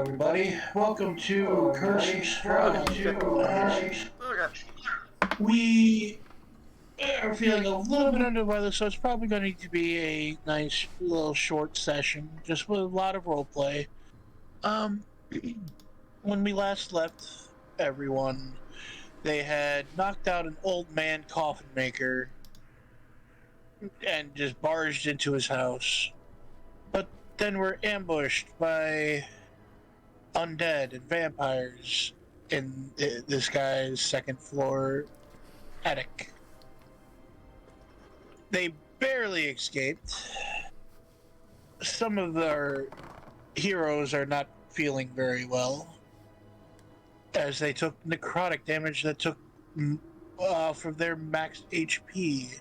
everybody. Welcome to Curse of Strahd. We are feeling a little bit under the weather, so it's probably going to be a nice little short session, just with a lot of roleplay. When we last left everyone, they had knocked out an old man coffin maker and just barged into his house. But then were ambushed by undead and vampires in this guy's second floor attic. They barely escaped. Some of our heroes are not feeling very well, as they took necrotic damage that took off of their max HP.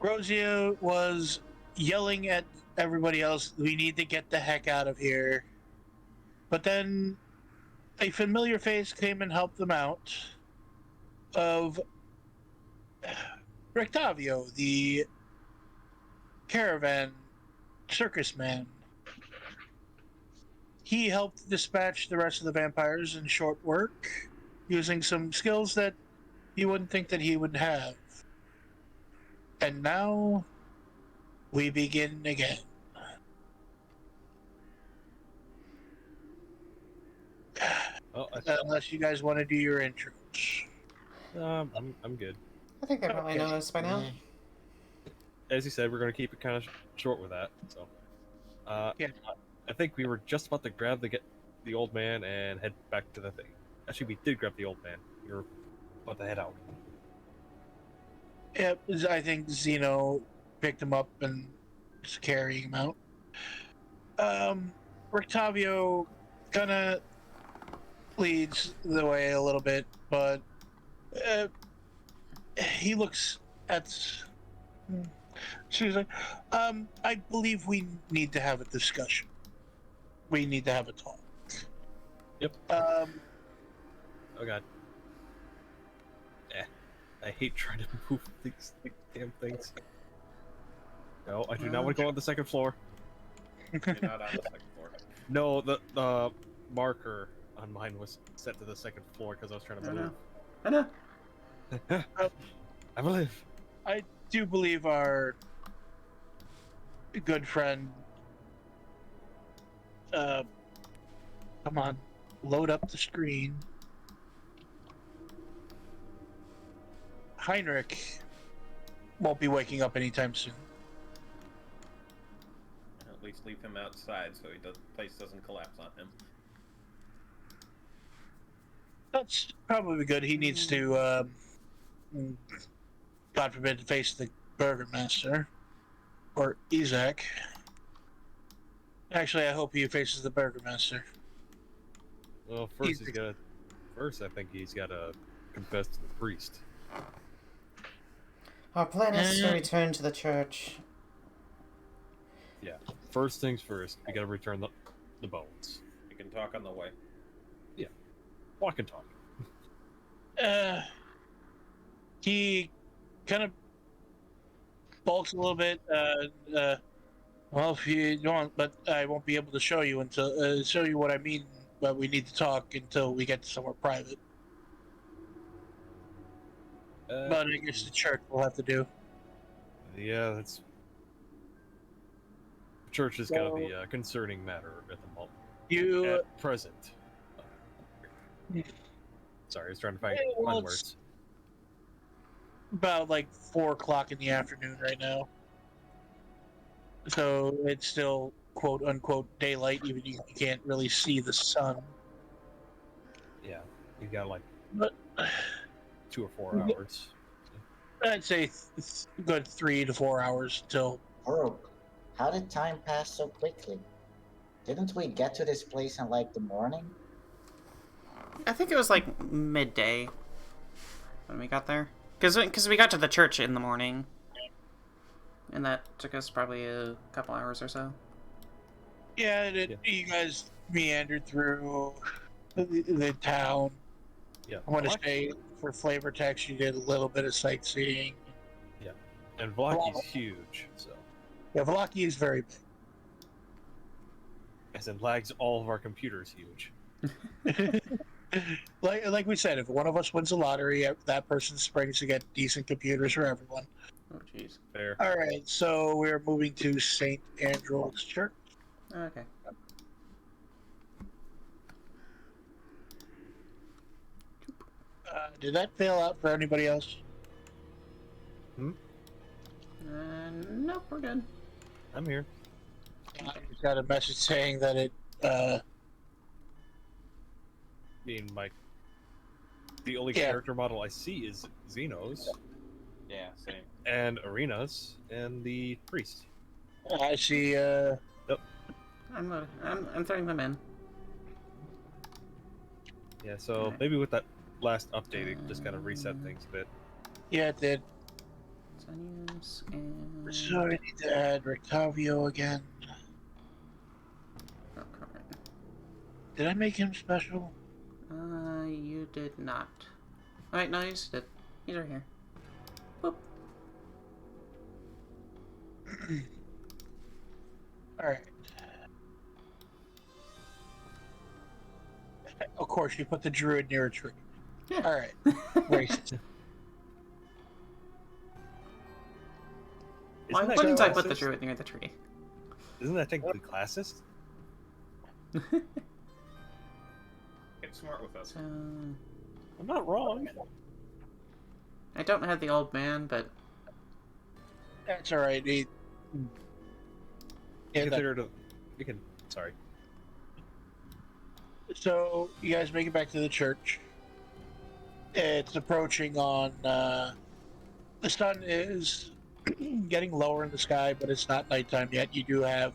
Roseia was yelling at everybody else, "We need to get the heck out of here." But then a familiar face came and helped them out, of Rictabio, the caravan circus man. He helped dispatch the rest of the vampires in short work, using some skills that you wouldn't think that he would have. And now we begin again. Unless you guys want to do your intros. I'm good. I think they probably know us by now. As you said, we're going to keep it kind of short with that. So, Yeah. I think we were just about to grab the old man and head back to the thing. Actually, we did grab the old man. We were about to head out. Yeah, I think Zino picked him up and is carrying him out. Rictabio kind of leads the way a little bit, but he looks at... She's like, I believe we need to have a discussion. We need to have a talk. Yep. Um, Oh god. I hate trying to move these damn things. No, I do not want to go on the second floor. You're not on the second floor. No, the marker on mine was set to the second floor because I was trying to move. I know. I believe. I do believe our good friend... come on, load up the screen. Heinrich won't be waking up anytime soon. At least leave him outside so the place doesn't collapse on him. That's probably good. He needs to, God forbid, face the Burgermaster. Or Isaac. Actually, I hope he faces the Burgermaster. Well, first I think he's got to confess to the priest. Our plan is to return to the church. Yeah. First things first, we got to return the bones. You can talk on the way. Yeah. Walk and talk. He kind of bulks a little bit. Well, if you want, but I won't be able to show you until show you what I mean. But we need to talk until we get to somewhere private. But I guess the church will have to do. Yeah, that's. The church has got to be a concerning matter at the moment. At present. Sorry, I was trying to find words. About like 4 o'clock in the afternoon right now. So it's still quote unquote daylight, even if you can't really see the sun. Yeah, you got like but, 2 or 4 hours. I'd say it's a good 3 to 4 hours till. Brooke, how did time pass so quickly? Didn't we get to this place in like the morning? I think it was like midday when we got there. Because we got to the church in the morning. And that took us probably a couple hours or so. Yeah, you guys meandered through the town. Yeah. I want to say, for flavor text, you did a little bit of sightseeing. Yeah. And Vlaki's huge, so. Yeah, Vlaki is very big. As in lags all of our computers huge. like we said, if one of us wins the lottery, that person springs to get decent computers for everyone. Oh, jeez. Fair. All right, so we're moving to St. Andrew's Church. Okay. Did that fail out for anybody else? Nope, we're good. I'm here. I just got a message saying that it. The only Yeah. character model I see is Zino's Yeah, same. and Arena's and the priest. I see. I'm throwing them in. Yeah, so Alright. maybe with that last update, it just kind of reset things a bit. Yeah, it did. Xanyas and... So I need to add Rictabio again. Valkorran. Did I make him special? You did not. Alright, no, you just did. He's right here. Boop. Alright. Of course, you put the druid near a tree. Yeah. Alright. Racist. Why Isn't that wouldn't I put the classist? druid near the tree? Isn't that technically classist? Get smart with us. So... I'm not wrong. I don't have the old man, but... That's alright. You Yeah, consider it a... You can... Sorry. So, you guys make it back to the church. It's approaching on, the sun is getting lower in the sky, but it's not nighttime yet. You do have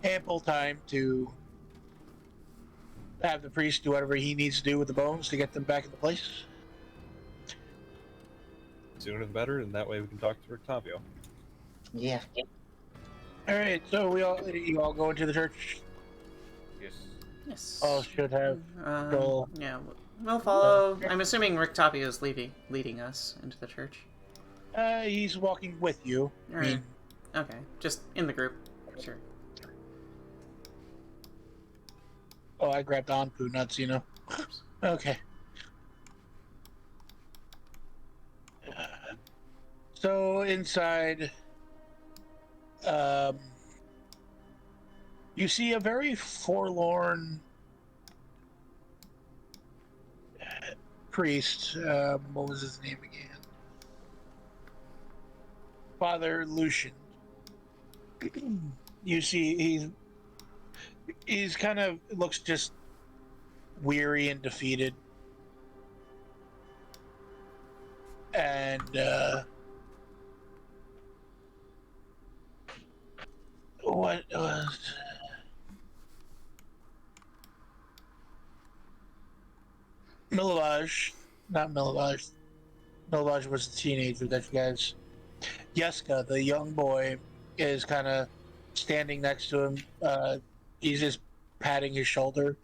ample time to have the priest do whatever he needs to do with the bones to get them back into place. Sooner the better, and that way we can talk to Rictabio. Yeah. Alright, so you all go into the church. Yes. Yes. All should have Joel. Yeah, we'll follow. I'm assuming Rictabio is leading us into the church. He's walking with you. I mean, Okay, just in the group. Sure. oh, I grabbed Anpu, not Zino. Oops. Okay. So inside, you see a very forlorn priest. What was his name again? Father Lucian. You see, he's kind of looks just weary and defeated, and what was Milavage? Not Milavage. Milavage was the teenager that you guys. Yeska, the young boy, is kind of standing next to him. He's just patting his shoulder.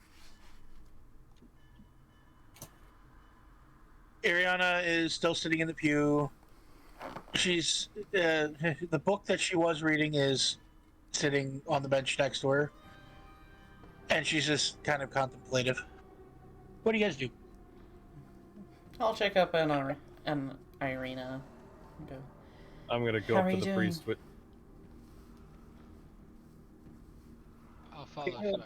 Ariana is still sitting in the pew. She's the book that she was reading is sitting on the bench next to her, and she's just kind of contemplative. What do you guys do? I'll check up an Irina. Go. I'm gonna go How up are to you the doing? priest with... I'll follow Irina.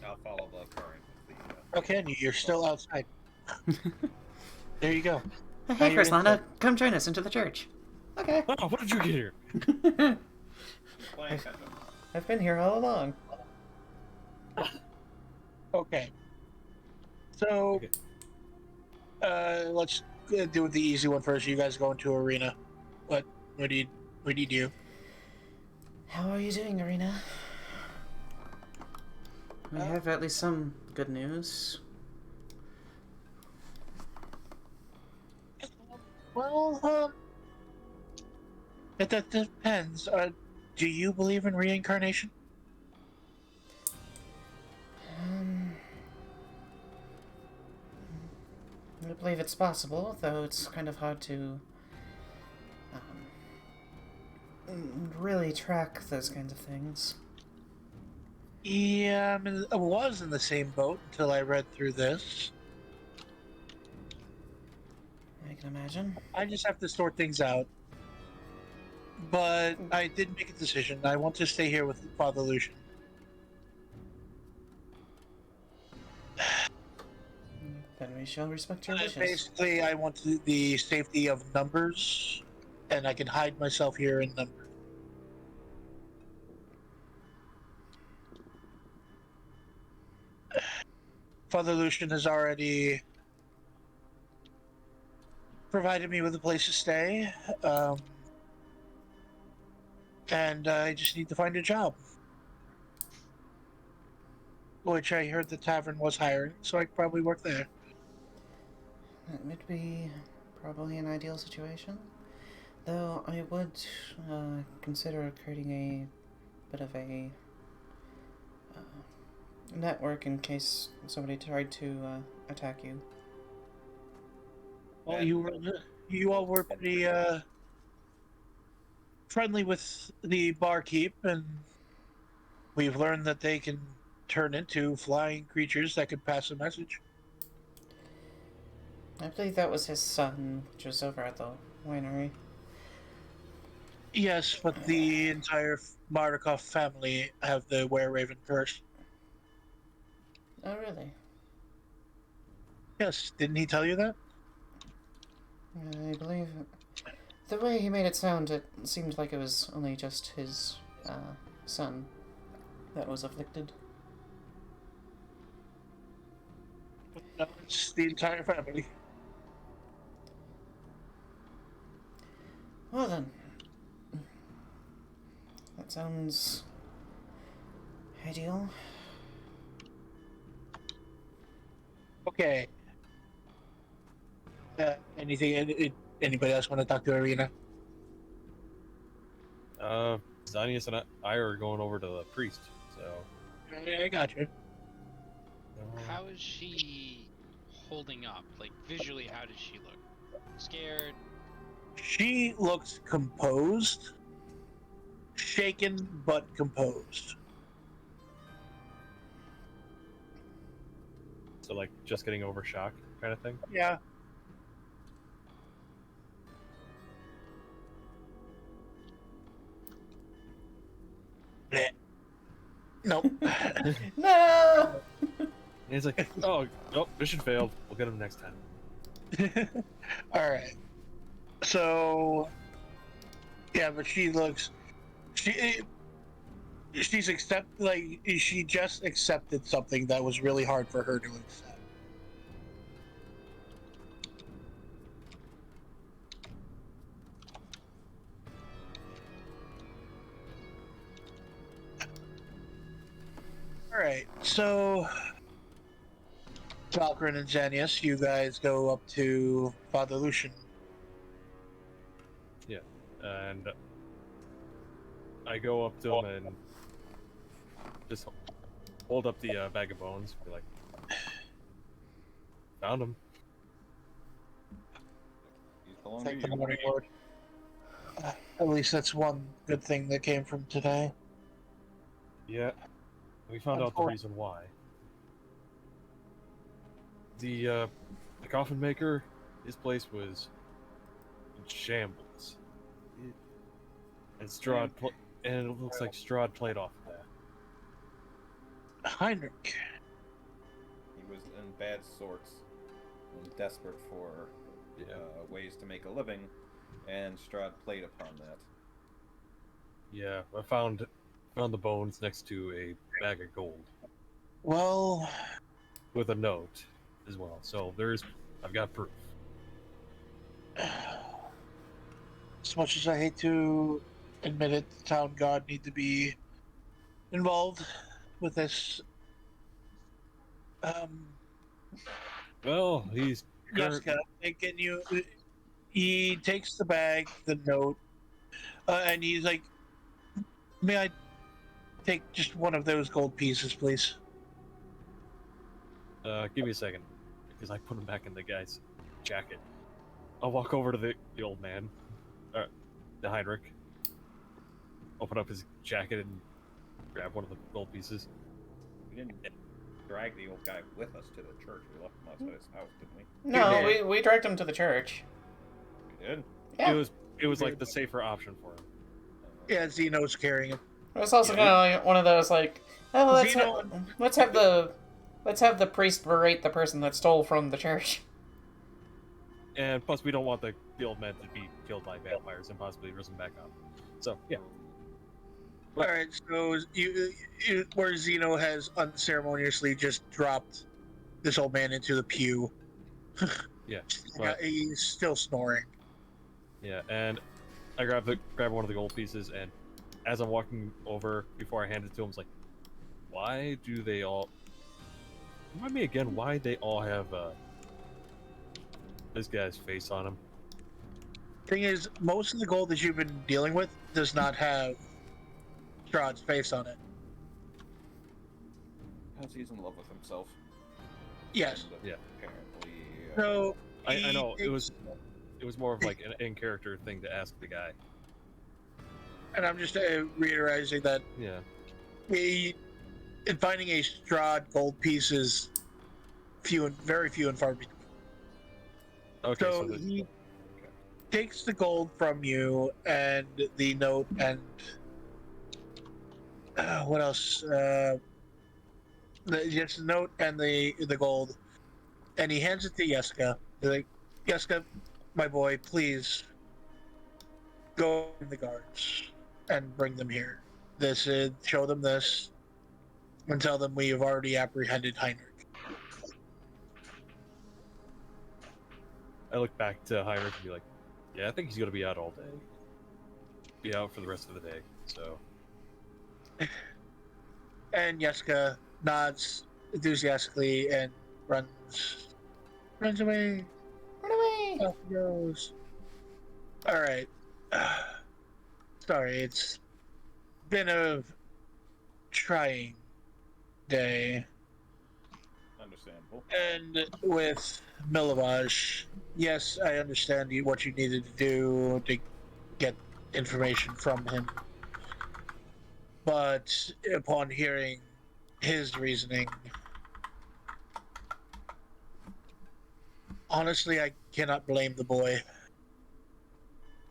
I'll follow the current with the. Okay, and you're still outside. There you go. Hey, you're Krislana, inside. come join us into the church. Okay. Oh, what did you get here? Playing catch up. I've been here all along. Okay. So, Okay. let's do the easy one first. You guys go into arena. What do you do? How are you doing, Irina? We have at least some good news. Well, that depends. Do you believe in reincarnation? I believe it's possible, though it's kind of hard to really track those kinds of things. Yeah, I was in the same boat until I read through this. I can imagine. I just have to sort things out. But I did make a decision. I want to stay here with Father Lucian. Then we shall respect your wishes. Basically, I want the safety of numbers, and I can hide myself here in numbers. Father Lucian has already provided me with a place to stay, and I just need to find a job. Which I heard the tavern was hiring, so I could probably work there. That would be probably an ideal situation. Though I would consider creating a bit of a network in case somebody tried to attack you. Well, you all were pretty friendly with the barkeep, and we've learned that they can turn into flying creatures that could pass a message. I believe that was his son, which was over at the winery. Yes, but the entire Mardukov family have the Were-Raven curse. Oh, really? Yes, didn't he tell you that? I believe... The way he made it sound, it seemed like it was only just his son that was afflicted. No, it's the entire family. Well then. That sounds... ideal. Okay. Anybody else want to talk to Arena? Xanyas and I are going over to the priest, so... I got you. How is she holding up? Like, visually, how does she look? Scared? She looks composed. Shaken, but composed. So, like, just getting over shock kind of thing? Yeah. Blech. Nope. No! And he's like, oh, mission failed. We'll get him next time. Alright. So... Yeah, but she looks... She's she just accepted something that was really hard for her to accept. Alright, so Valkorran and Xanyas, you guys go up to Father Lucian. Yeah, and I go up to him and just hold up the bag of bones. Be like, found him. He's belong Thank to the you. Morning Lord. At least that's one good thing that came from today. Yeah, we found out the reason why. The coffin maker, his place was in shambles. And Strahd, and it looks like Strahd played off of that. Heinrich. He was in bad sorts and desperate for ways to make a living, and Strahd played upon that. Yeah, I found the bones next to a bag of gold Well, with a note as well. So I've got proof. as much as I hate to admit it, the town guard need to be involved with this. Well, he's Jessica, can you? He takes the bag, the note, and he's like, "May I take just one of those gold pieces, please?" Give me a second, because I put him back in the guy's jacket. I'll walk over to the old man, the Heinrich. open up his jacket and grab one of the gold pieces. We didn't drag the old guy with us to the church. We left him outside his house, didn't we? No, we dragged him to the church. We did. Yeah. It was like the safer option for him. Yeah, Zeno's carrying him. It was also kind of like one of those like, oh, let's have the priest berate the person that stole from the church. And plus, we don't want the old man to be killed by vampires and possibly risen back up. So yeah. All right, so where Zeno has unceremoniously just dropped this old man into the pew. Yeah. He's still snoring. Yeah, and I grab one of the gold pieces, and as I'm walking over, before I hand it to him, it's like, why do they all? Remind me again, why they all have this guy's face on them? Thing is, most of the gold that you've been dealing with does not have Strahd's face on it. Because he's in love with himself. Yes. And, Yeah. Apparently. So I know it was more of like an in-character thing to ask the guy. And I'm just reiterating that Yeah. in finding a Strahd gold piece is very few and far between. Okay. So he takes the gold from you and the note and what else? Just the note and the gold, and he hands it to Yeska. He's like, Yeska, my boy, please go in the guards and bring them here. Show them this, and tell them we have already apprehended Heinrich. I look back to Heinrich and be like, yeah, I think he's gonna be out all day. Be out for the rest of the day. So. And Yeska nods enthusiastically and runs away. Run away! Off he goes. All right. Sorry, it's been a trying day. Understandable. And with Milovaj, yes, I understand what you needed to do to get information from him. But upon hearing his reasoning, honestly, I cannot blame the boy.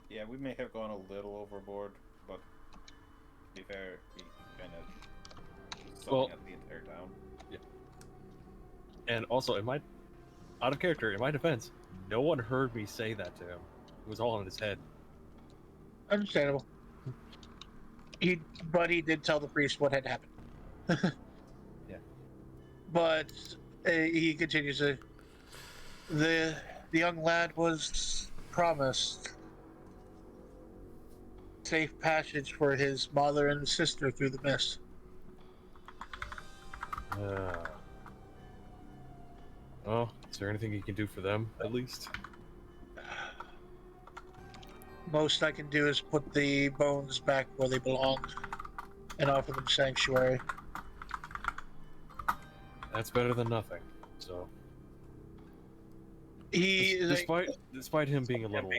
Yeah, we may have gone a little overboard, but to be fair, he kind of Well, at the entire town. Yeah. And also, out of character, in my defense, no one heard me say that to him. It was all in his head. Understandable. But he did tell the priest what had happened. Yeah. But he continues to. The young lad was promised safe passage for his mother and sister through the mist. Oh, is there anything you can do for them, at least? Most I can do is put the bones back where they belong and offer them sanctuary. That's better than nothing. So, despite him being a little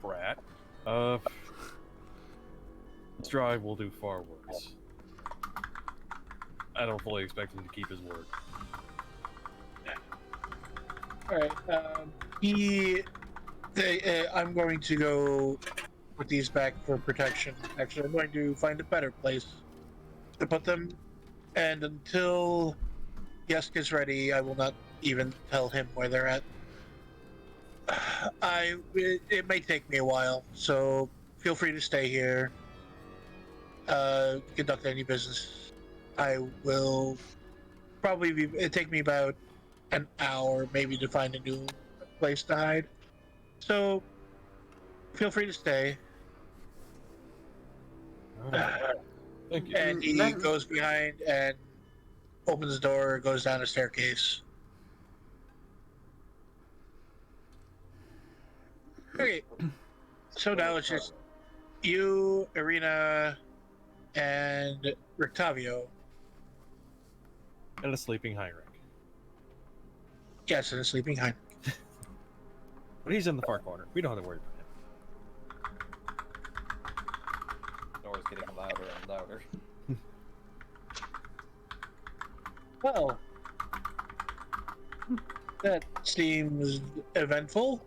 brat, Strahd will do far worse. I don't fully expect him to keep his word. Alright, I'm going to go put these back for protection. Actually, I'm going to find a better place to put them, and until Yeska's ready, I will not even tell him where they're at. It may take me a while, so feel free to stay here. Conduct any business. I will probably it'd take me about an hour maybe to find a new place to hide. So feel free to stay. Thank you. And he goes behind and opens the door, goes down a staircase. Okay. So now it's just you, Irina, and Rictabio. And a sleeping Heinrich. Yes, and a sleeping Heinrich. But he's in the far corner. We don't have to worry about him. Nor getting louder and louder. Well, that seems eventful.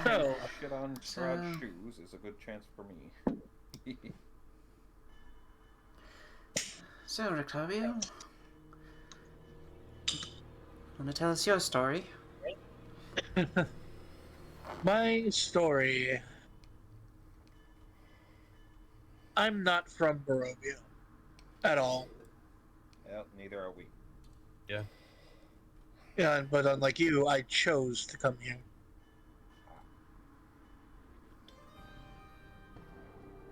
So, Shit on Strahd's shoes is a good chance for me. So, Rictabio, want to tell us your story? my story. I'm not from Barovia at all. Well, neither are we. Yeah. Yeah, but unlike you, I chose to come here.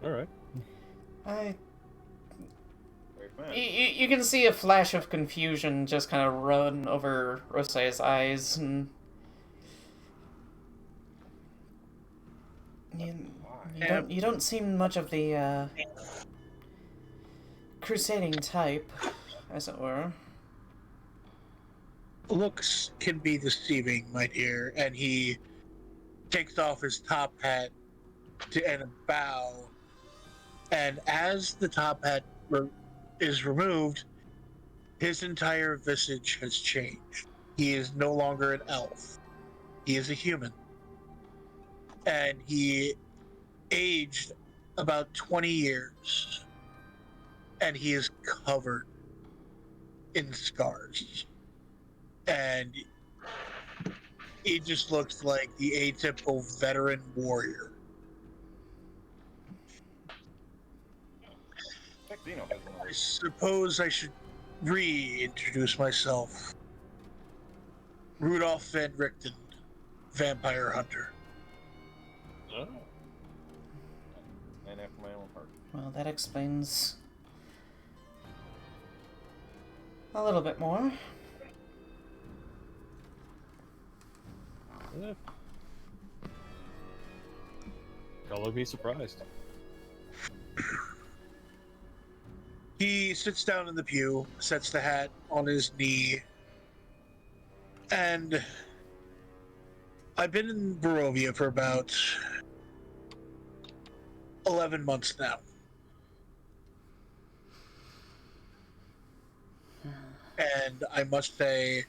All right. Great man. You can see a flash of confusion just kind of run over Roseia's eyes, and you don't seem much of the crusading type, as it were. Looks can be deceiving, my dear, and he takes off his top hat and a bow. And as the top hat is removed, his entire visage has changed. He is no longer an elf. He is a human. And he aged about 20 years. And he is covered in scars. And he just looks like the atypical veteran warrior. Zino has one of I those. suppose I should reintroduce myself. Rudolph Van Richten, vampire hunter. Oh. And after my own heart. Well, that explains a little bit more. Yeah. Color me surprised. He sits down in the pew, sets the hat on his knee, and I've been in Barovia for about 11 months now. And I must say,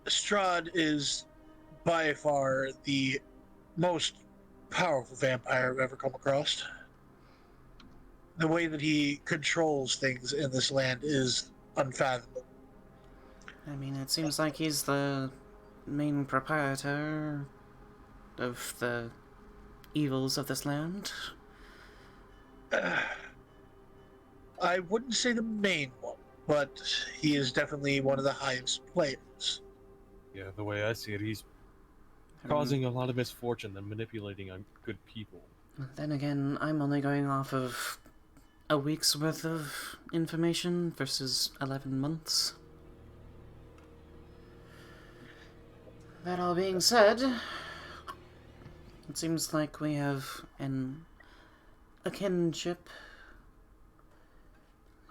Strahd is by far the most powerful vampire I've ever come across. The way that he controls things in this land is unfathomable. I mean, it seems like he's the main proprietor of the evils of this land. I wouldn't say the main one, but he is definitely one of the highest players. Yeah, the way I see it, he's causing a lot of misfortune and manipulating on good people. Then again, I'm only going off of a week's worth of information versus 11 months. That all being said, it seems like we have a kinship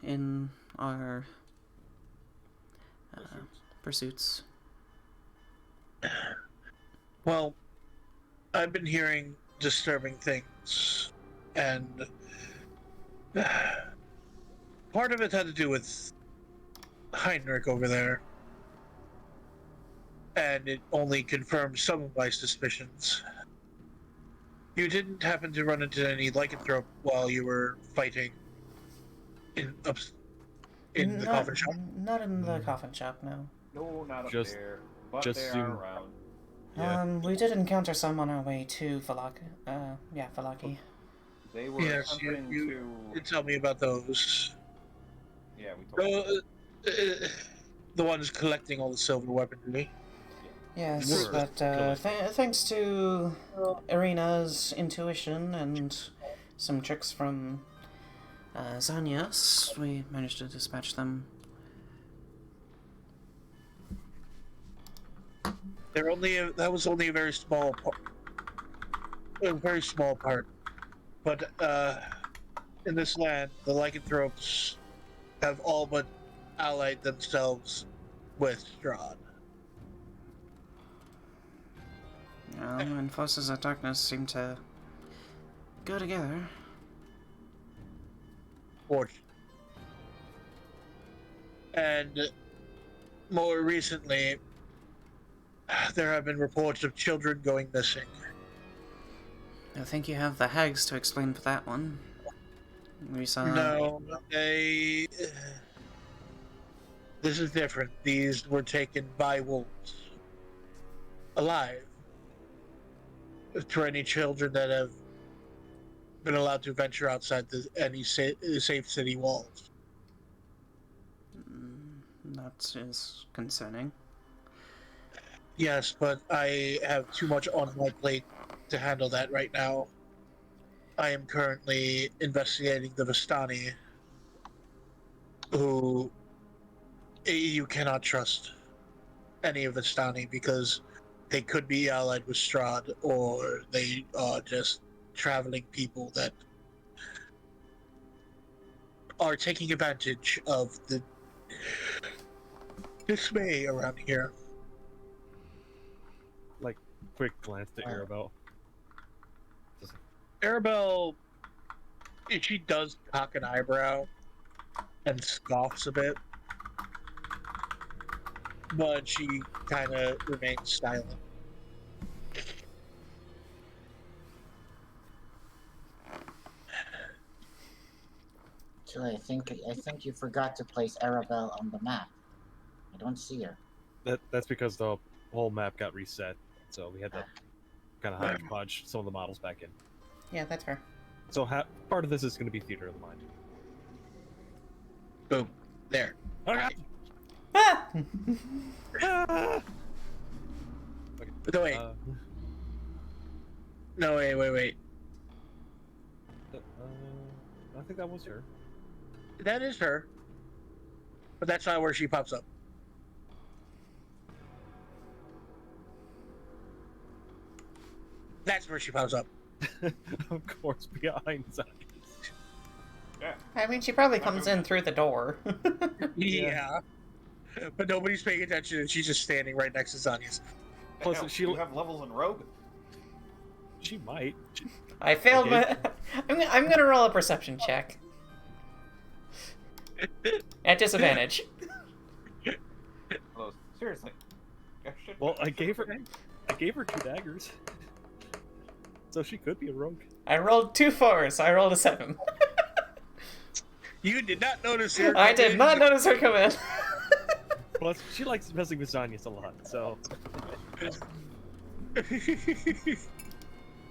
in our pursuits. Well, I've been hearing disturbing things, and part of it had to do with Heinrich over there, and it only confirmed some of my suspicions. You didn't happen to run into any lycanthrope while you were fighting in the coffin shop? Not in the coffin shop, no. No, not up Just- there. But just they zoom. are around. Yeah. We did encounter some on our way to Valaki. They were Yes, hunting you to... tell me about those. Yeah, we told you. The ones collecting all the silver weaponry. Yes, Were but thanks to Irina's intuition and some tricks from Xanyas, we managed to dispatch them. That was only a very small part. But in this land, the lycanthropes have all but allied themselves with Strahd. Well, and forces of darkness seem to go together. Fortunately. And more recently, there have been reports of children going missing. I think you have the hags to explain for that one. We saw... No, they... This is different. These were taken by wolves. Alive. For any children that have been allowed to venture outside any safe city walls. That is concerning. Yes, but I have too much on my plate to handle that right now. I am currently investigating the Vistani, who you cannot trust any of Vistani because they could be allied with Strahd, or they are just traveling people that are taking advantage of the dismay around here. Like, quick glance to Arabelle. Arabelle, she does cock an eyebrow and scoffs a bit, but she kind of remains silent. Joey, I think you forgot to place Arabelle on the map. I don't see her. That's because the whole map got reset, so we had to kind of hodgepodge some of the models back in. Yeah, that's fair. So part of this is going to be theater of the mind. Boom. There. Okay. Ah! No, wait. No, wait. I think that was her. That is her. But that's not where she pops up. That's where she pops up. Of course, behind Xanyas. Yeah. I mean, she probably comes in through the door. Yeah. But nobody's paying attention, and she's just standing right next to Xanyas. Plus, Hell, you have levels in Rogue? She might. I failed Okay. my... I'm gonna roll a perception check. At disadvantage. Hello, seriously. Well, I gave her 2 daggers, so she could be a rogue. I rolled 2 4s, so I rolled a 7. You did not notice her. I did not notice her come in. Plus, she likes messing with Xanyas a lot, so...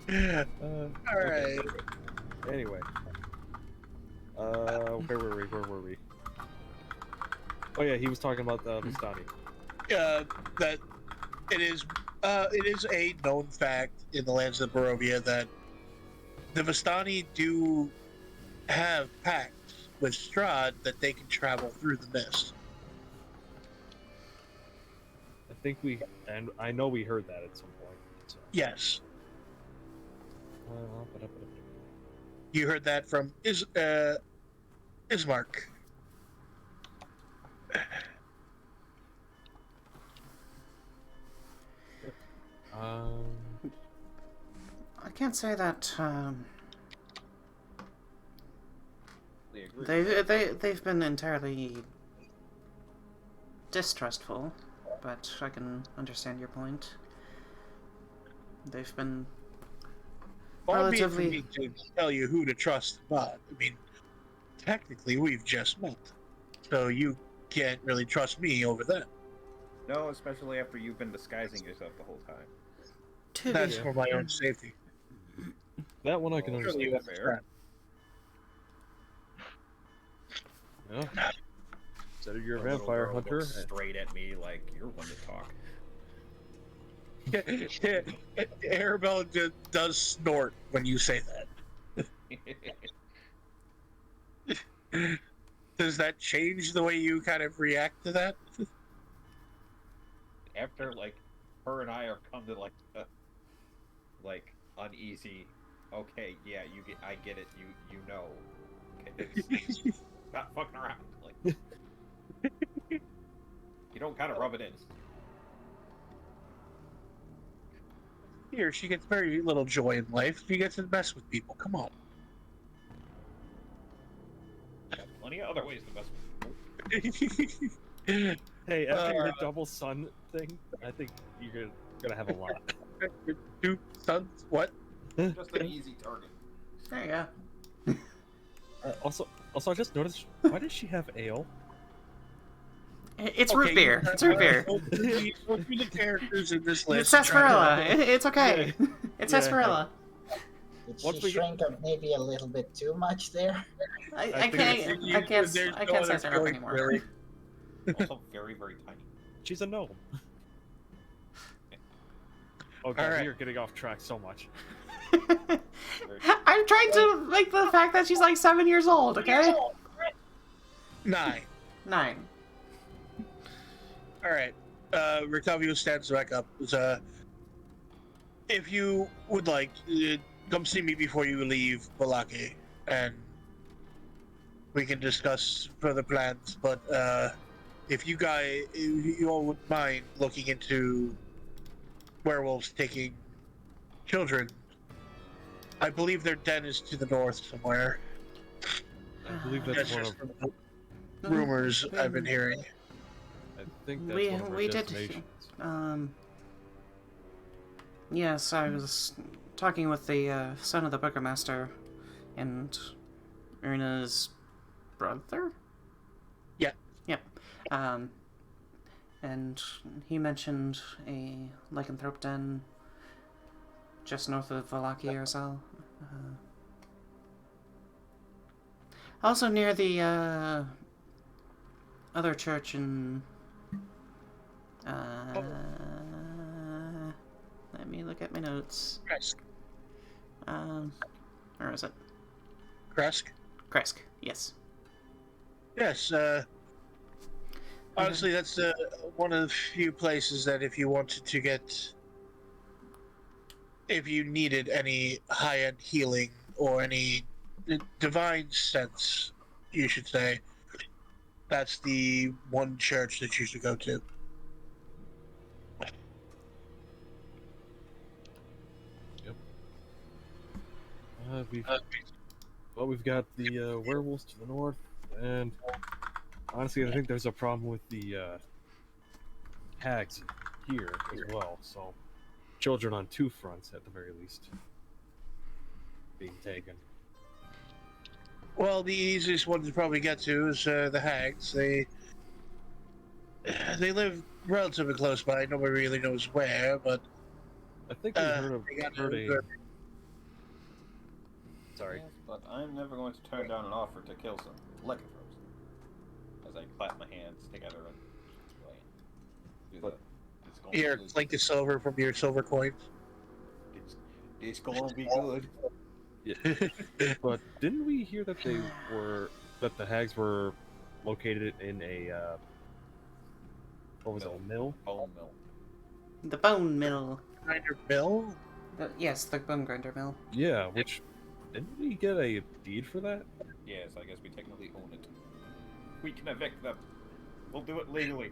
Alright. Anyway. Where were we? Oh yeah, he was talking about Vistani. That it is a known fact in the lands of Barovia that the Vistani do have pacts with Strahd that they can travel through the mist. I think I know we heard that at some point. So. Yes. You heard that from Ismark. I can't say that, they've been entirely distrustful, but I can understand your point. They've been Far be it for relatively... me to tell you who to trust, but I mean, technically we've just met, so you can't really trust me over that. No, especially after you've been disguising yourself the whole time. That's for my own safety. That one I can Surely you understand. understand. Yeah. Said you're a The little vampire girl hunter. looks straight at me like you're one to talk. Arabelle does snort when you say that. Does that change the way you kind of react to that? After like her and I are come to like uneasy. Okay, yeah, I get it. You know. Okay, not fucking around. Like you don't kind of rub it in. Here, she gets very little joy in life. She gets to mess with people. Come on. Plenty of other ways to mess with. Hey, after your double sun thing, I think you're gonna have a lot. Two sons? What? Just an easy target. There you go. Also, I just noticed. Why does she have ale? It's root beer. It's root beer. Go through the characters in this list. It's sarsaparilla. It's okay. It's Yeah. sarsaparilla. Did Once she we get- shrink up maybe a little bit too much there? I think can't say syrup anymore. Really. Also very, very tiny. She's a gnome. Oh god, Alright. we are getting off track so much. I'm trying to make the fact that she's like 7 years old, okay? 9. 9. Alright. Rictabio stands back up. If you would like, come see me before you leave Balaki, and we can discuss further plans. But if you all wouldn't mind looking into werewolves taking children, I believe their den is to the north somewhere. I believe That's that's one just of. from the rumors I've been hearing. I think that's We- one of our we did- destinations. Yes, I was talking with the son of the Burgermaster and Erna's brother? Yeah. Yep. And he mentioned a lycanthrope den just north of Valaki or so. Also near the other church in let me look at my notes. Kresk. Where is it? Kresk? Kresk, yes. Yes, honestly, that's one of the few places that if you wanted to get... If you needed any high-end healing or any divine sense, you should say, that's the one church that you should go to. We've got the werewolves to the north, and honestly, I think there's a problem with the hags here as well. So, children on 2 fronts at the very least being taken. Well, the easiest one to probably get to is the hags. They live relatively close by. Nobody really knows where, but I think we they got heard a. good. Sorry. Yes, but I'm never going to turn down an offer to kill some lycanthropes. As I clap my hands together and do But- it's going Here, to be, flake of silver from your silver coins. it's going to be good. But didn't we hear that the hags were located in a what was it, a mill? Bone mill. The bone mill. Grinder mill? Yes, the bone grinder mill. Yeah, which didn't we get a deed for that? Yes, I guess we technically own it. We can evict them. We'll do it legally.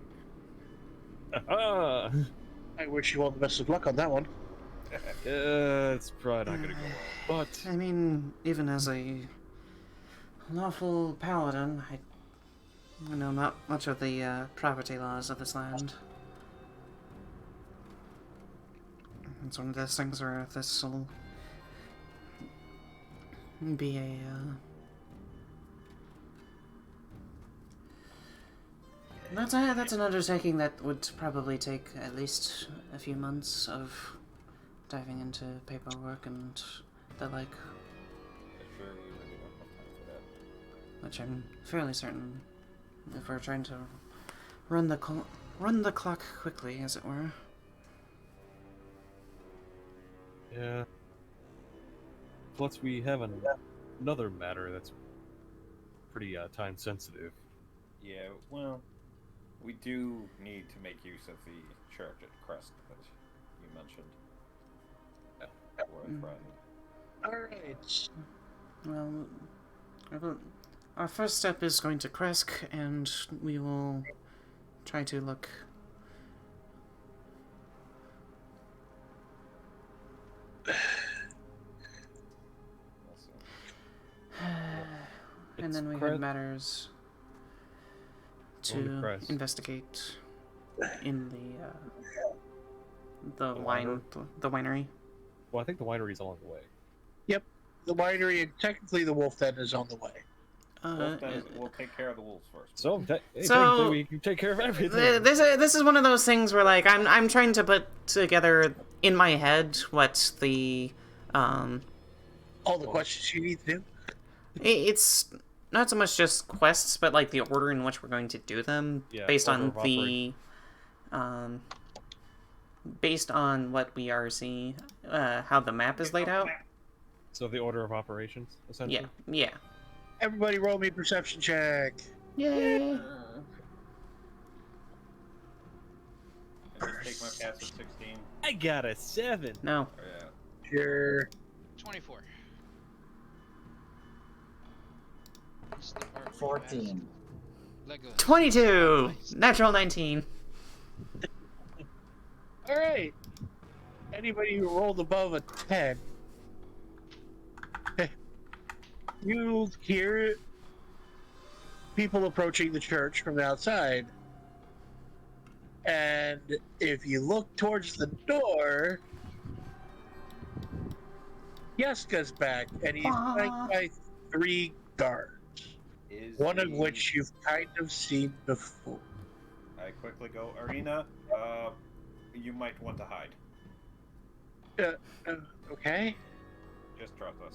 Ah, I wish you all the best of luck on that one. it's probably not gonna go well. But I mean, even as a lawful paladin, I know not much of the property laws of this land. It's one of those things where this will be a that's an undertaking that would probably take at least a few months of diving into paperwork and the like, Sure, we really don't have time for that. which I'm fairly certain if we're trying to run the clock quickly, as it were. yeah. Plus, we have another matter that's pretty time sensitive. Yeah, well, we do need to make use of the church at Crest that you mentioned. Or a friend. Alright. Our first step is going to Kresk, and we will try to look And then we had matters to Crest. investigate in the winery. Well, I think the winery's along the way. Yep, the winery and technically the wolf den is on the way. We'll take care of the wolves first. So, So- we can take care of everything. This is one of those things where like I'm trying to put together in my head what the All the questions you need to do. it's not so much just quests, but like the order in which we're going to do them, Yeah, based order on of the based on what we are seeing, how the map is laid out. So the order of operations, essentially. Yeah. Everybody roll me perception check. Yay! And just take my pass at 16. I got a 7. No. Oh, yeah. Sure. 24. This is the part where you 14. ask Legolas. 22. Natural 19. All right. Anybody who rolled above a 10, you hear people approaching the church from the outside. And if you look towards the door, Yeska's back, and he's flanked by 3 guards, one of which you've kind of seen before. I quickly go, Arena, you might want to hide. Okay. Just trust us.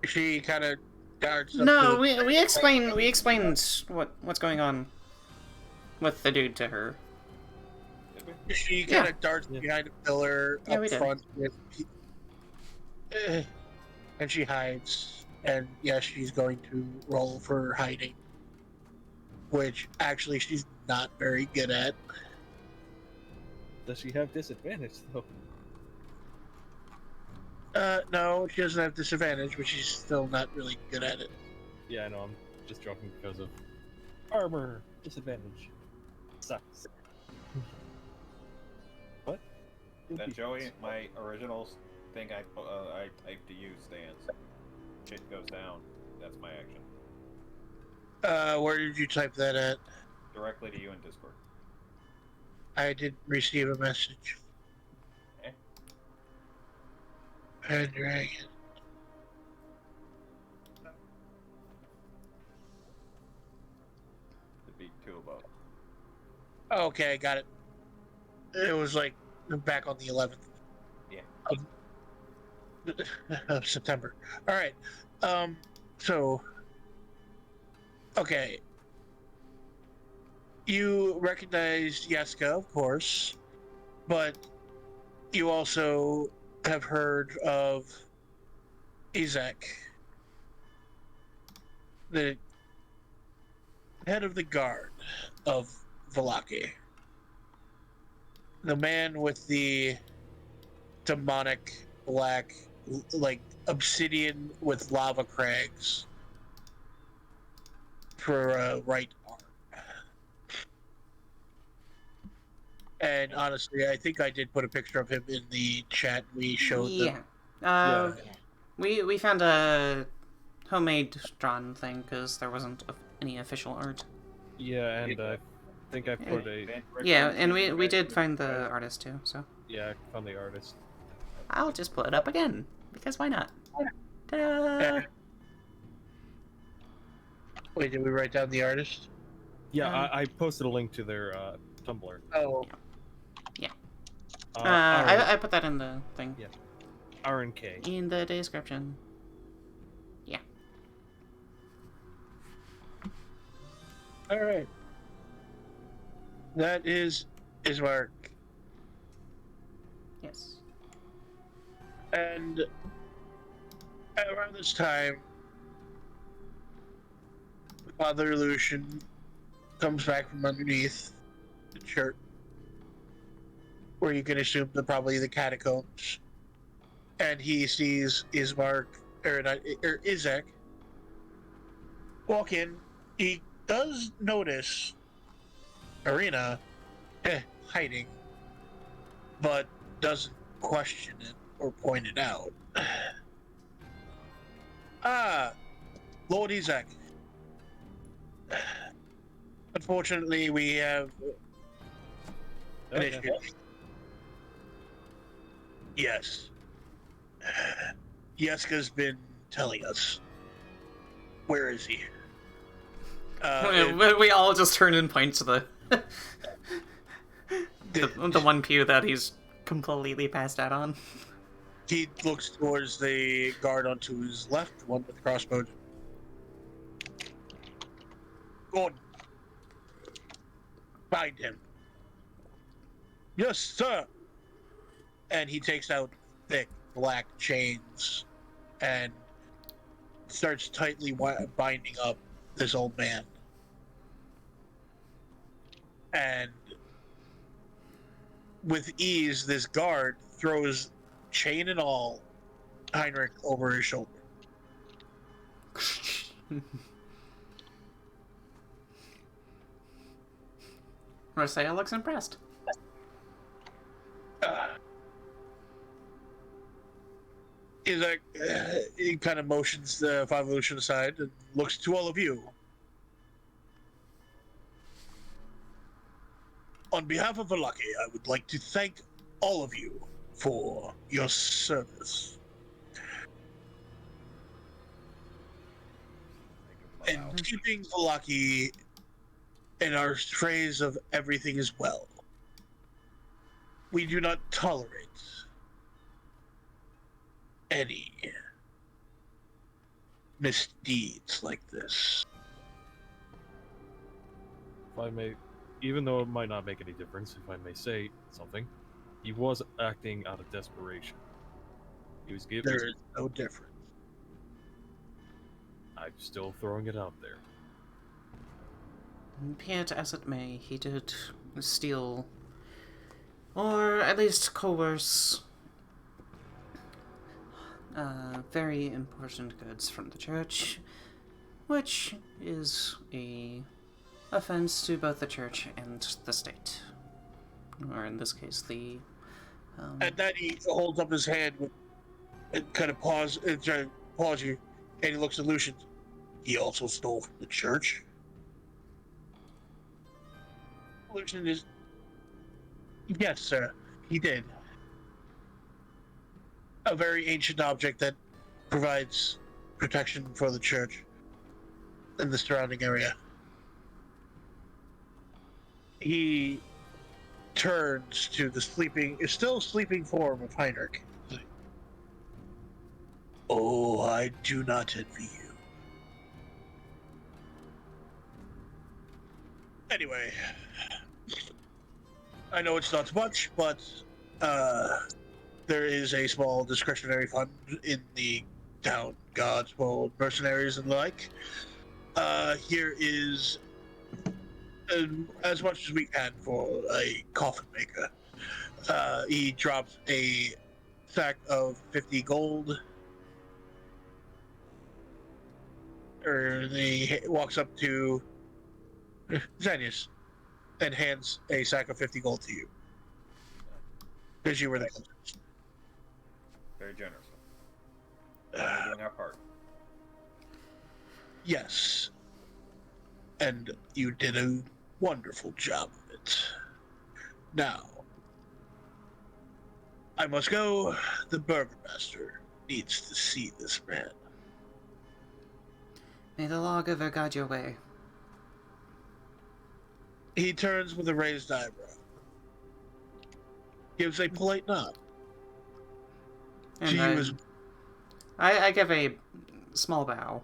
She kind of darts up No, to we explained what's going on with the dude to her. Did we? She kind of darts behind a pillar Yeah, up we did. front with, and she hides. And yes, she's going to roll for hiding, which actually she's not very good at. Does she have disadvantage, though? No, she doesn't have disadvantage, but she's still not really good at it. Yeah, I know, I'm just joking because of armor disadvantage. Sucks. What? Then Joey, my original thing I typed to you stands. Shit goes down. That's my action. Where did you type that at? Directly to you in Discord. I didn't receive a message. Okay. And dragon. It'd be 2 above. Okay, got it. It was like back on the 11th. Yeah. Of September. All right. So. Okay. You recognize Yeska, of course, but you also have heard of Izek, the head of the guard of Vallaki. The man with the demonic black, like obsidian with lava crags for a right arm. And honestly, I think I did put a picture of him in the chat. We showed them. We found a homemade drawn thing because there wasn't any official art. Yeah, and I think I put a... Yeah, and we did find the artist too, so. Yeah, I found the artist. I'll just pull it up again, because why not? Ta-da! Wait, did we write down the artist? Yeah, I posted a link to their Tumblr. Oh. I put that in the thing. Yeah. RNK. In the description. Yeah. All right. That is Ismark. Yes. And around this time, Father Lucian comes back from underneath the church, where you can assume probably the catacombs, and he sees Izek walk in. He does notice Arena hiding, but doesn't question it or point it out. Lord Izek, Unfortunately, we have an Okay. issue. Yes. Yeska's been telling us. Where is he? We all just turn and point to the one pew that he's completely passed out on. He looks towards the guard onto his left, the one with the crossbow. Gordon. Find him. Yes, sir. And he takes out thick black chains and starts tightly binding up this old man. And with ease, this guard throws chain and all Heinrich over his shoulder. Roseia looks impressed. He's like, he kind of motions the 5 evolution aside and looks to all of you. On behalf of Valaki, I would like to thank all of you for your service. And keeping Valaki in our phrase of everything is well. We do not tolerate any misdeeds like this. If I may, even though it might not make any difference, if I may say something, he was acting out of desperation. He was given. There is no difference. I'm still throwing it out there. Be it as it may, he did steal, or at least coerce, very important goods from the church, which is a offense to both the church and the state, or in this case, the. And then he holds up his hand with, and kind of pause you, and he looks at Lucian. He also stole from the church. Lucian is. Yes, sir. He did. A very ancient object that provides protection for the church and the surrounding area. He turns to the still sleeping form of Heinrich. Oh, I do not envy you. Anyway, I know it's not much, but there is a small discretionary fund in the town gods for mercenaries and the like. Here is as much as we can for a coffin maker. He drops a sack of 50 gold. Or he walks up to Xanyas and hands a sack of 50 gold to you. Because you were there. Very generous. We're doing our part. Yes. And you did a wonderful job of it. Now, I must go. The burgomaster needs to see this man. May the lawgiver guide your way. He turns with a raised eyebrow. Gives a polite nod. And To you as I give a small bow.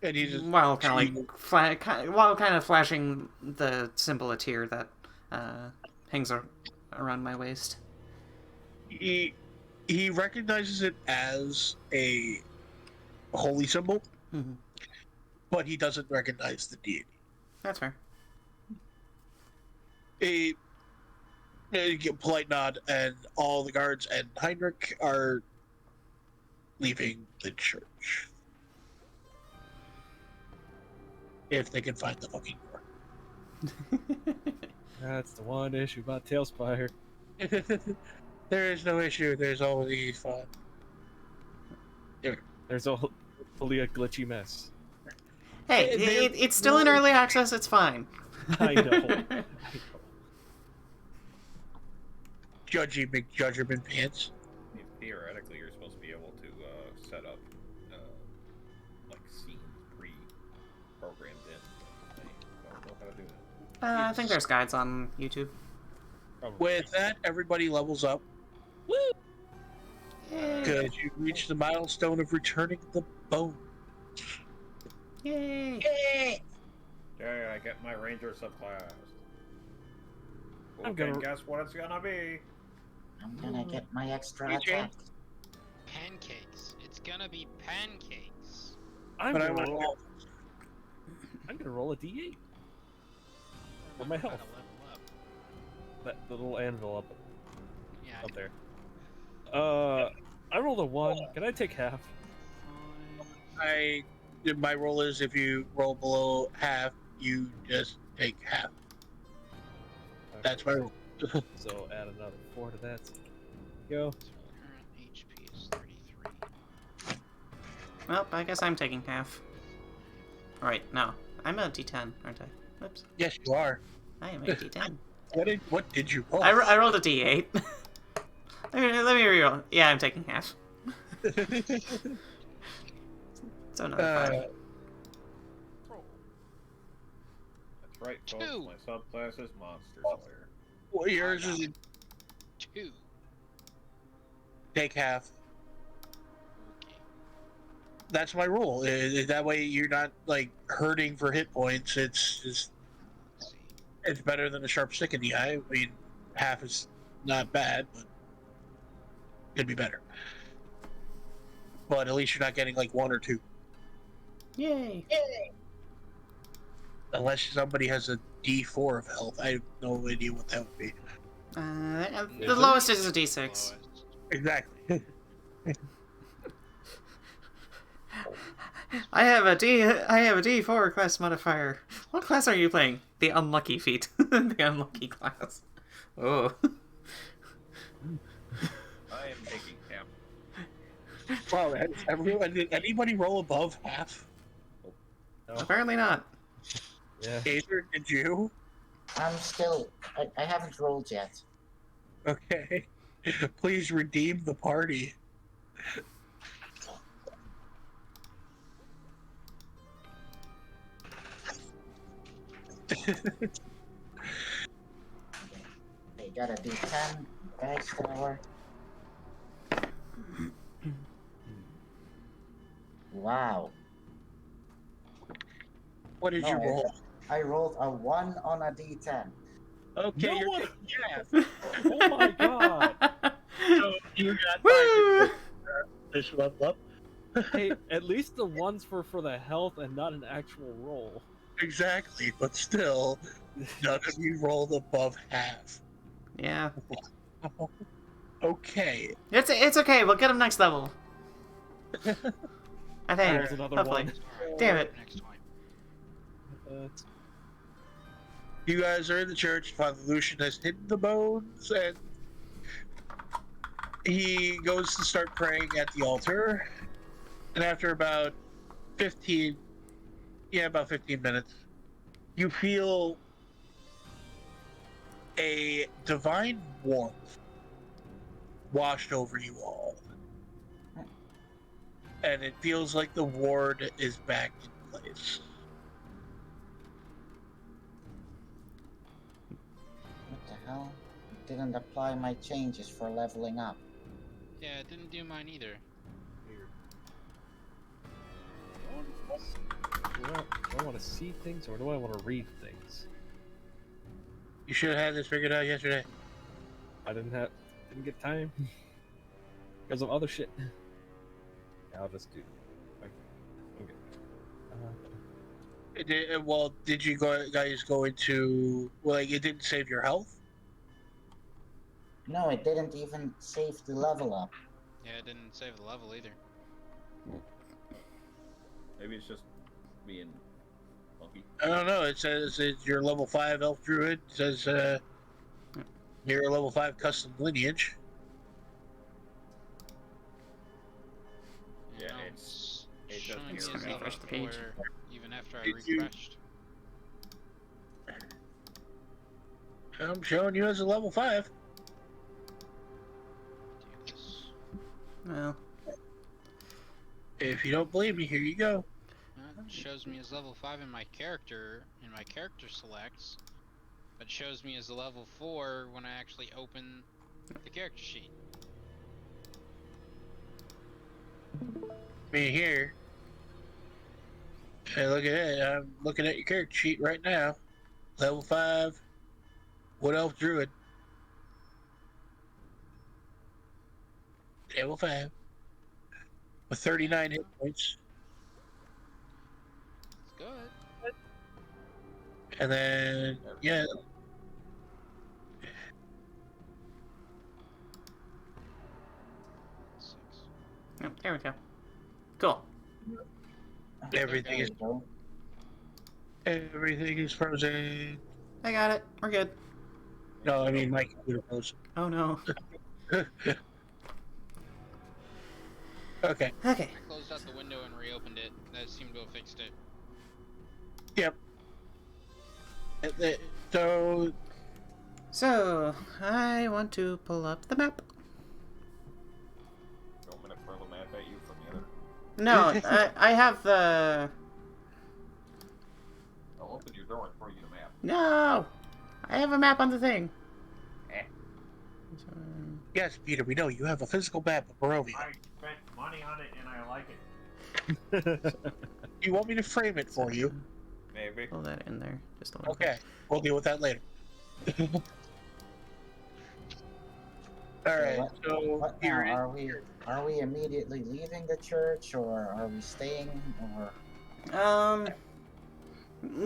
and he just While kind of flashing the symbol of tear that hangs around my waist. he recognizes it as a holy symbol, Mm-hmm. but he doesn't recognize the deity. That's fair. A polite nod, and all the guards and Heinrich are leaving the church. If they can find the fucking door. That's the one issue about Tailspire. There is no issue. There's always fun. There's only a glitchy mess. Hey, it's still in early access. It's fine. I know. Judgy McJudgerman pants. I mean, theoretically, you're supposed to be able to set up like scenes pre-programmed in. But I don't know how to do that. I think there's guides on YouTube. Probably. With that, everybody levels up. Yay. Because you reach the milestone of returning the bone. Yay. Yeah, I get my ranger subclass. I'm Okay, gonna- guess what it's gonna be? I'm gonna get my extra AJ? attack. Pancakes. It's gonna be pancakes. I'm But I gonna went roll. all. I'm gonna roll a d8 for my Gotta health. level up. That the little anvil Yeah. up there. I rolled a 1. Can I take half? My roll is if you roll below half, you just take half. That's my rule. So add another 4 to that. Go. So current HP is 33. Well, I guess I'm taking half. Alright, no. I'm a D10, aren't I? Whoops. Yes, you are. I am a D10. What did you roll? I rolled a D8. let me reroll. Yeah, I'm taking half. So another 5. That's right, folks. Two. My subclass is Monster Slayer. Well, yours is 2. take half. Okay. That's my rule. That way you're not like hurting for hit points. It's just Let's see. it's better than a sharp stick in the eye. I mean, half is not bad, but could be better. But at least you're not getting like 1 or 2. Yay. Unless somebody has a D4 of health. I have no idea what that would be. The lowest is a D6. Lowest. Exactly. I have a D4 class modifier. What class are you playing? The unlucky feat. The unlucky class. Oh. I am taking half. Wow, did anybody roll above half? Apparently not. Yeah. Aether, did you? I'm still. I haven't rolled yet. Okay. Please redeem the party. They got a D10 dice tower. Wow. What did you No, roll? I rolled a 1 on a D10. Okay, No you're one- taking half. Oh my god! So you got Woo! 5 this level up. Hey, at least the ones for the health and not an actual roll. Exactly, but still, none of you rolled above half. Yeah. Okay. It's okay. We'll get him next level. I think. There's another Hopefully. one. Alright, Damn it. Next time. You guys are in the church. Father Lucian has hidden the bones, and he goes to start praying at the altar. And after about 15 minutes, you feel a divine warmth washed over you all. And it feels like the ward is back in place. What the hell? Didn't apply my changes for leveling up. Yeah, it didn't do mine either. Do I want to see things or do I want to read things? You should have had this figured out yesterday. I didn't get time because of other shit. Yeah, I'll just do. Okay. Did you guys go into... Well, like, it didn't save your health? No, it didn't even save the level up. Yeah, it didn't save the level either. Maybe it's just being funky. I don't know. It says you're level 5 elf druid. It says you're a level 5 custom lineage. Yeah, No, it's showing me Just as gonna level refresh the 4 page. even after I Did you- refreshed. I'm showing you as a level 5. Do this. Well, If you don't believe me, here you go. It shows me as level 5 in my character selects, but shows me as a level 4 when I actually open the character sheet. Me here. Hey, look at it. I'm looking at your character sheet right now. Level 5. Wood Elf Druid. Level 5. With 39 hit points. It's good. And then, yeah. Six. oh, there we go. Cool. Everything is There we go. everything is frozen. I got it. We're good. No, I mean my computer froze. Oh no. Okay. Okay. I closed out the window and reopened it. That seemed to have fixed it. Yep. So So, I want to pull up the map. You want me to throw the map at you from the other? No, I have the... I'll open your door and throw you the map. No! I have a map on the thing. yes, Peter, we know you have a physical map of Barovia. I spent money on it and I like it. You want me to frame it for you? Maybe. Pull that in there. Just a little Okay, we'll deal with that later. All right. So What here now? it is. Are we immediately leaving the church, or are we staying, or? bit.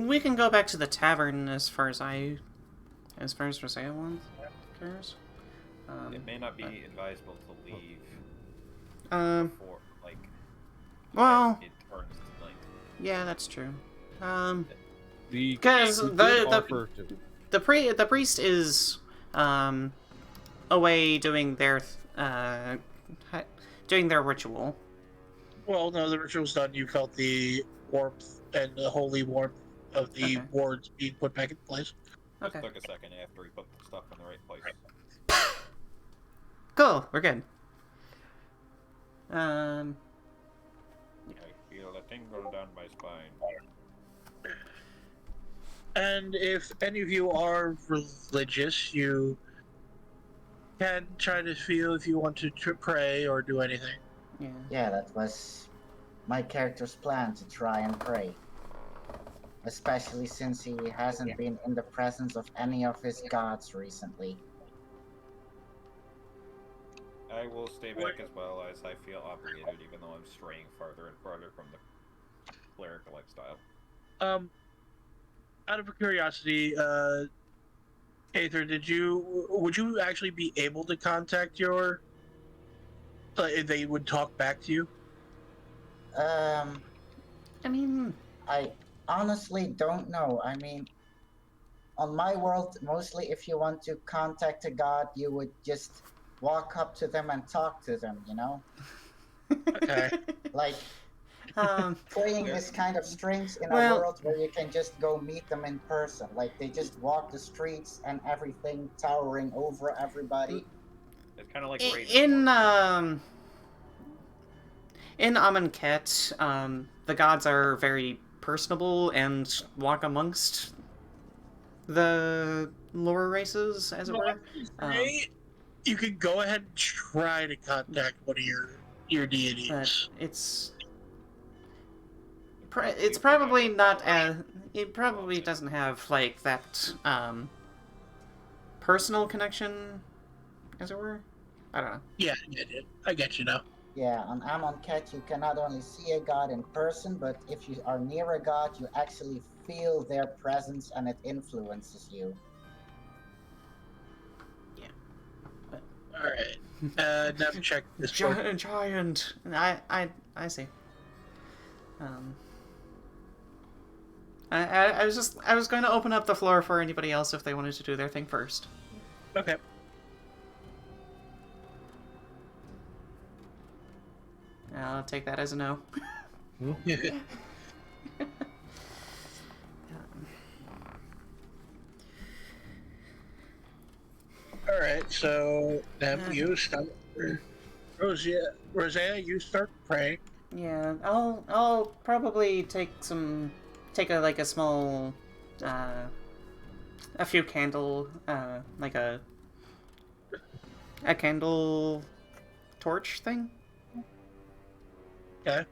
We can go back to the tavern as far as Roseia wants cares. It may not be advisable to leave before, like, well, it turns to night. yeah, that's true. Because Because the the priest is away doing their ritual. Well, no, the ritual's done. You felt the warmth and the holy warmth of the Okay. wards being put back in place. Just Okay. took a second after he put the stuff in the right place. Cool, we're good. I feel a tingle down my spine. And if any of you are religious, you can try to feel if you want to pray or do anything. Yeah. Yeah, that was my character's plan, to try and pray. Especially since he hasn't been in the presence of any of his gods recently. I will stay back as well, as I feel obligated, even though I'm straying farther and farther from the cleric lifestyle. Out of curiosity, Aether, would you actually be able to contact your, if they would talk back to you? I mean, I honestly don't know. I mean, on my world, mostly if you want to contact a god, you would just walk up to them and talk to them, you know? Okay. Like, praying is kind of strange in Well- a world where you can just go meet them in person. Like, they just walk the streets and everything towering over everybody. It's kind of like in Amonkhet, the gods are very personable and walk amongst the lower races, as it were. You could go ahead and try to contact one of your deities. But it's probably not as, it probably doesn't have like that personal connection, as it were. I don't know. Yeah, I get you now. Yeah, on Amonkhet, you can not only see a god in person, but if you are near a god, you actually feel their presence and it influences you. All right. Now check this one. Giant. I see. I was going to open up the floor for anybody else if they wanted to do their thing first. Okay. I'll take that as a no. All right, so you start. Roseia, you start praying. Yeah, I'll probably take a small, a few candle, like a candle torch thing. Okay.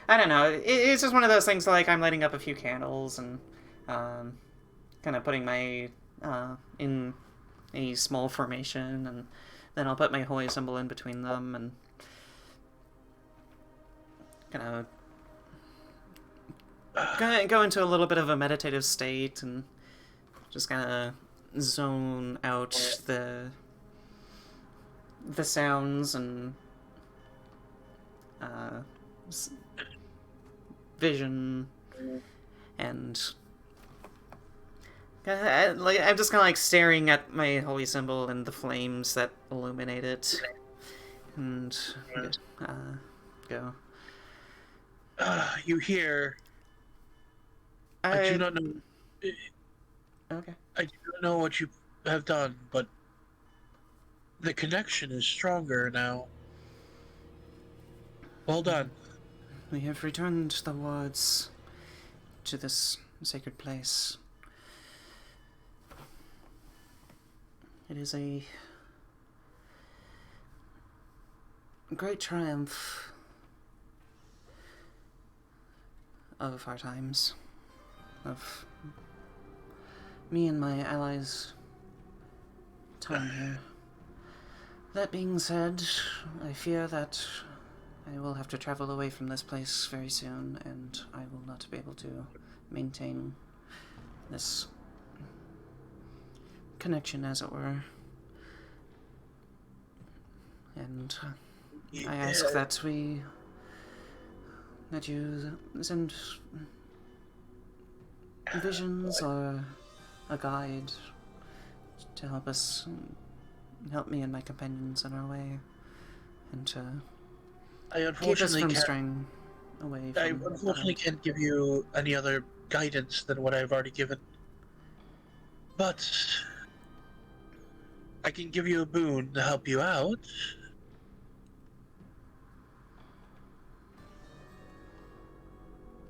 I don't know. It's just one of those things like I'm lighting up a few candles and kind of putting my in a small formation, and then I'll put my holy symbol in between them and kind of go into a little bit of a meditative state and just kind of zone out the sounds and vision, and I'm just kind of like staring at my holy symbol and the flames that illuminate it, and go. You hear. I do not know. Okay. I do not know what you have done, but the connection is stronger now. Well done. We have returned the wards to this sacred place. It is a great triumph of our times, of me and my allies' time here. That being said, I fear that I will have to travel away from this place very soon, and I will not be able to maintain this connection, as it were. And I ask that you send visions or a guide to help me and my companions on our way, and to keep us from straying away from... I unfortunately can't give you any other guidance than what I've already given. But I can give you a boon to help you out.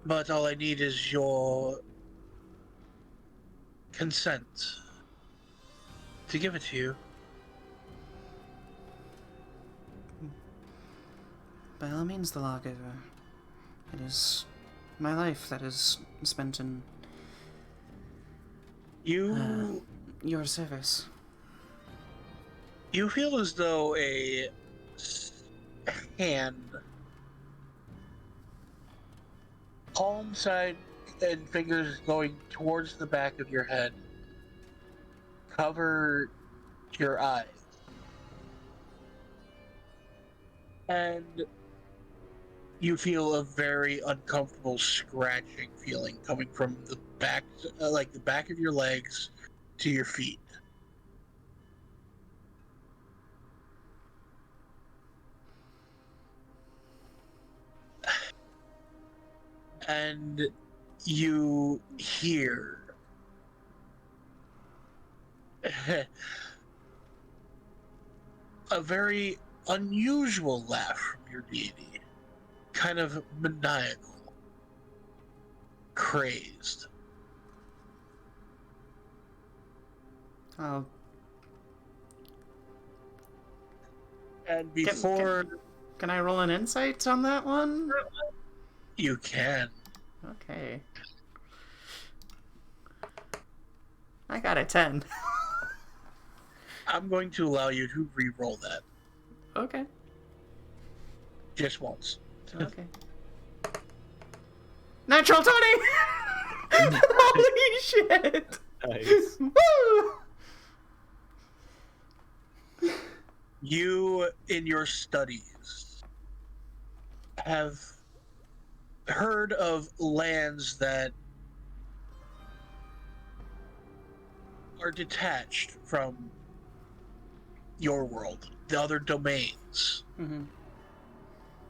But all I need is your consent to give it to you. By all means, the lawgiver. It is my life that is spent in your service. You feel as though a hand, palm side and fingers going towards the back of your head, cover your eyes. And you feel a very uncomfortable scratching feeling coming from the back, like the back of your legs to your feet. And you hear a very unusual laugh from your deity. Kind of maniacal. Crazed. Oh. And before... Can I roll an insight on that one? You can. Okay. I got a 10. I'm going to allow you to re-roll that. Okay. Just once. Okay. Natural 20! Holy shit! Nice. Woo! You, in your studies, have heard of lands that are detached from your world, the other domains. Mm-hmm.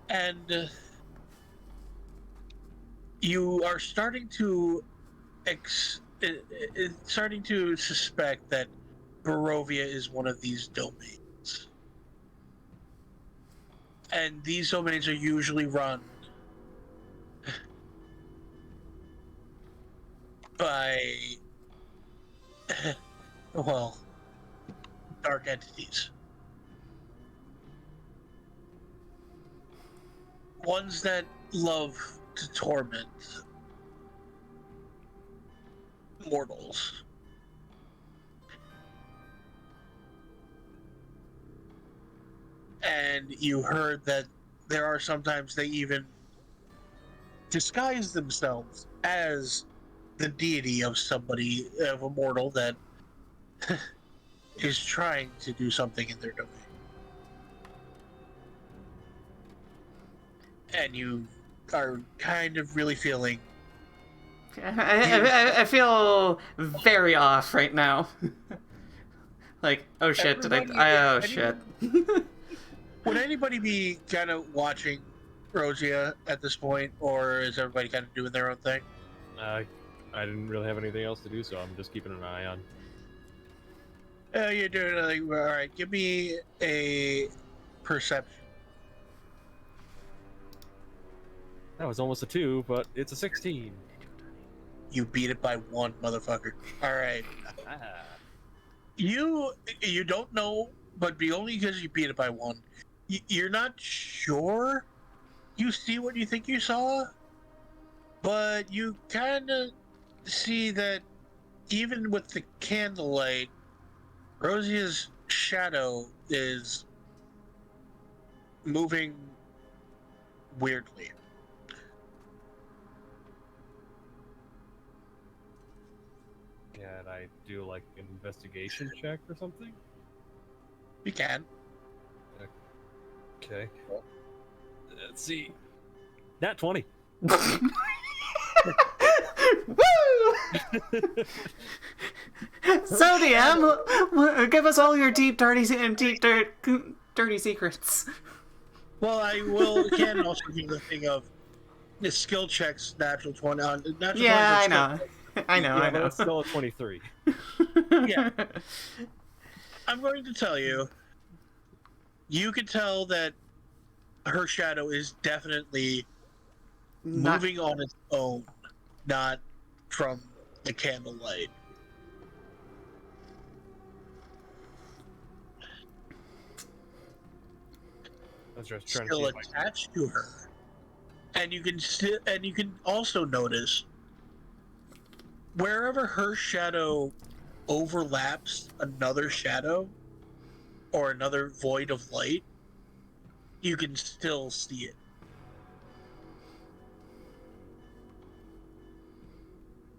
And you are starting to starting to suspect that Barovia is one of these domains. And these domains are usually run by, well, dark entities. Ones that love to torment mortals. And you heard that there are sometimes they even disguise themselves as the deity of somebody, of a mortal that is trying to do something in their domain. And you are kind of really feeling I feel very off right now. Like, oh shit, oh shit. Would anybody be kind of watching Roseia at this point, or is everybody kind of doing their own thing? I didn't really have anything else to do, so I'm just keeping an eye on. You're doing like, all right. Give me a perception. That was almost a 2, but it's a 16. You beat it by 1, motherfucker. All right. Ah. You don't know, but only because you beat it by 1. You're not sure you see what you think you saw, but you kind of see that even with the candlelight, Roseia's shadow is moving weirdly. Can I do like an investigation check or something? You can. Okay. Let's see. Nat 20. Woo! So DM, give us all your dirty secrets. Well, I can also give the thing of the skill checks natural 20 on natural. Yeah, 20 I know. I know. Yeah, but it's still a 23. Yeah. I'm going to tell you. You can tell that her shadow is definitely moving on its own, not from the candlelight. I was just trying Still to see if attached to her, and you can also notice wherever her shadow overlaps another shadow or another void of light, you can still see it.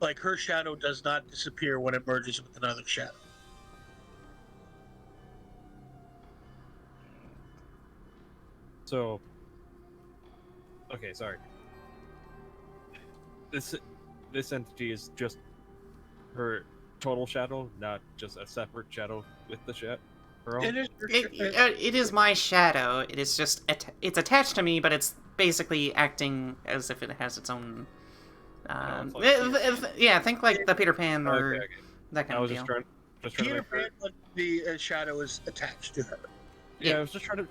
Like her shadow does not disappear when it merges with another shadow. So, okay, sorry. This entity is just her total shadow, not just a separate shadow with the her own. It is my shadow. It is just it's attached to me, but it's basically acting as if it has its own. Yeah, think like the Peter Pan or that kind of deal. Just trying Peter to Pan, but the shadow is attached to her. Yeah, I was just trying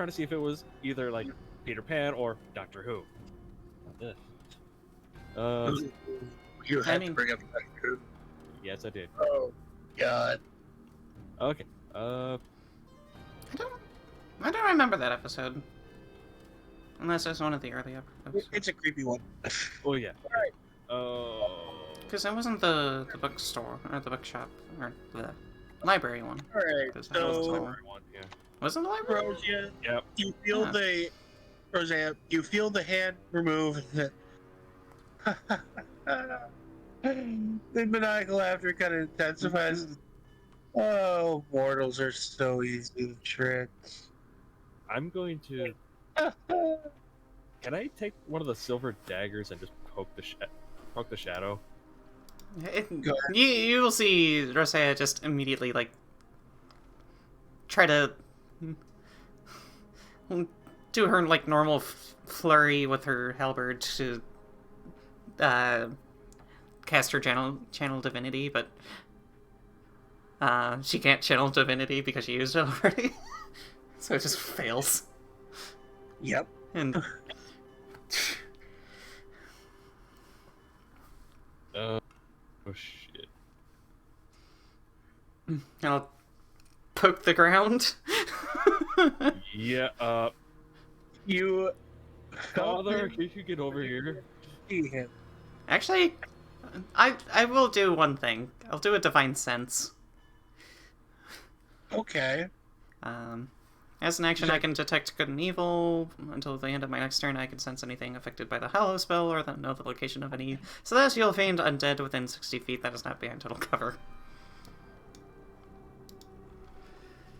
to see if it was either like Peter Pan or Doctor Who. You had to bring up Doctor Who. Yes, I did. Oh, God. Okay. I don't remember that episode. Unless it's one of the early episodes. It's a creepy one. Oh yeah. All right. Because that wasn't the bookstore or the bookshop or the library one. All right. So, wasn't the library? Roseia, yep. You feel Roseia, you feel the hand remove. The maniacal laughter kind of intensifies. Oh, mortals are so easy to trick. I'm going to. Can I take one of the silver daggers and just poke the shadow? You will see Roseia just immediately like try to do her like normal flurry with her halberd to cast her channel divinity, but she can't channel divinity because she used it already. So it just fails. Yep. And oh shit. I'll poke the ground. Yeah, You Father, can you get over here? see him. Actually, I will do one thing. I'll do a divine sense. Okay. As an action, I can detect good and evil. Until the end of my next turn, I can sense anything affected by the Hallow spell or know the location of any celestial fiend undead within 60 feet that is not behind total cover.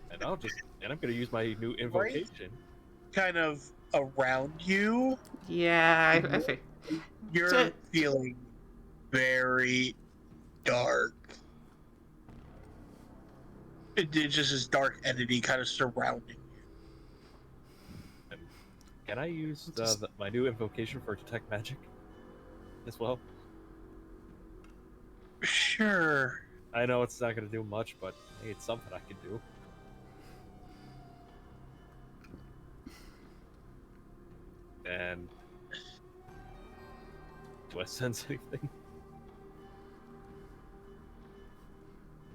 And I'm gonna use my new invocation. Kind of around you, Yeah, I think. you're feeling very dark. It's just this dark entity kind of surrounding you. Can I use my new invocation for detect magic as well? Sure. I know it's not gonna do much, but hey, it's something I can do. And do I sense anything?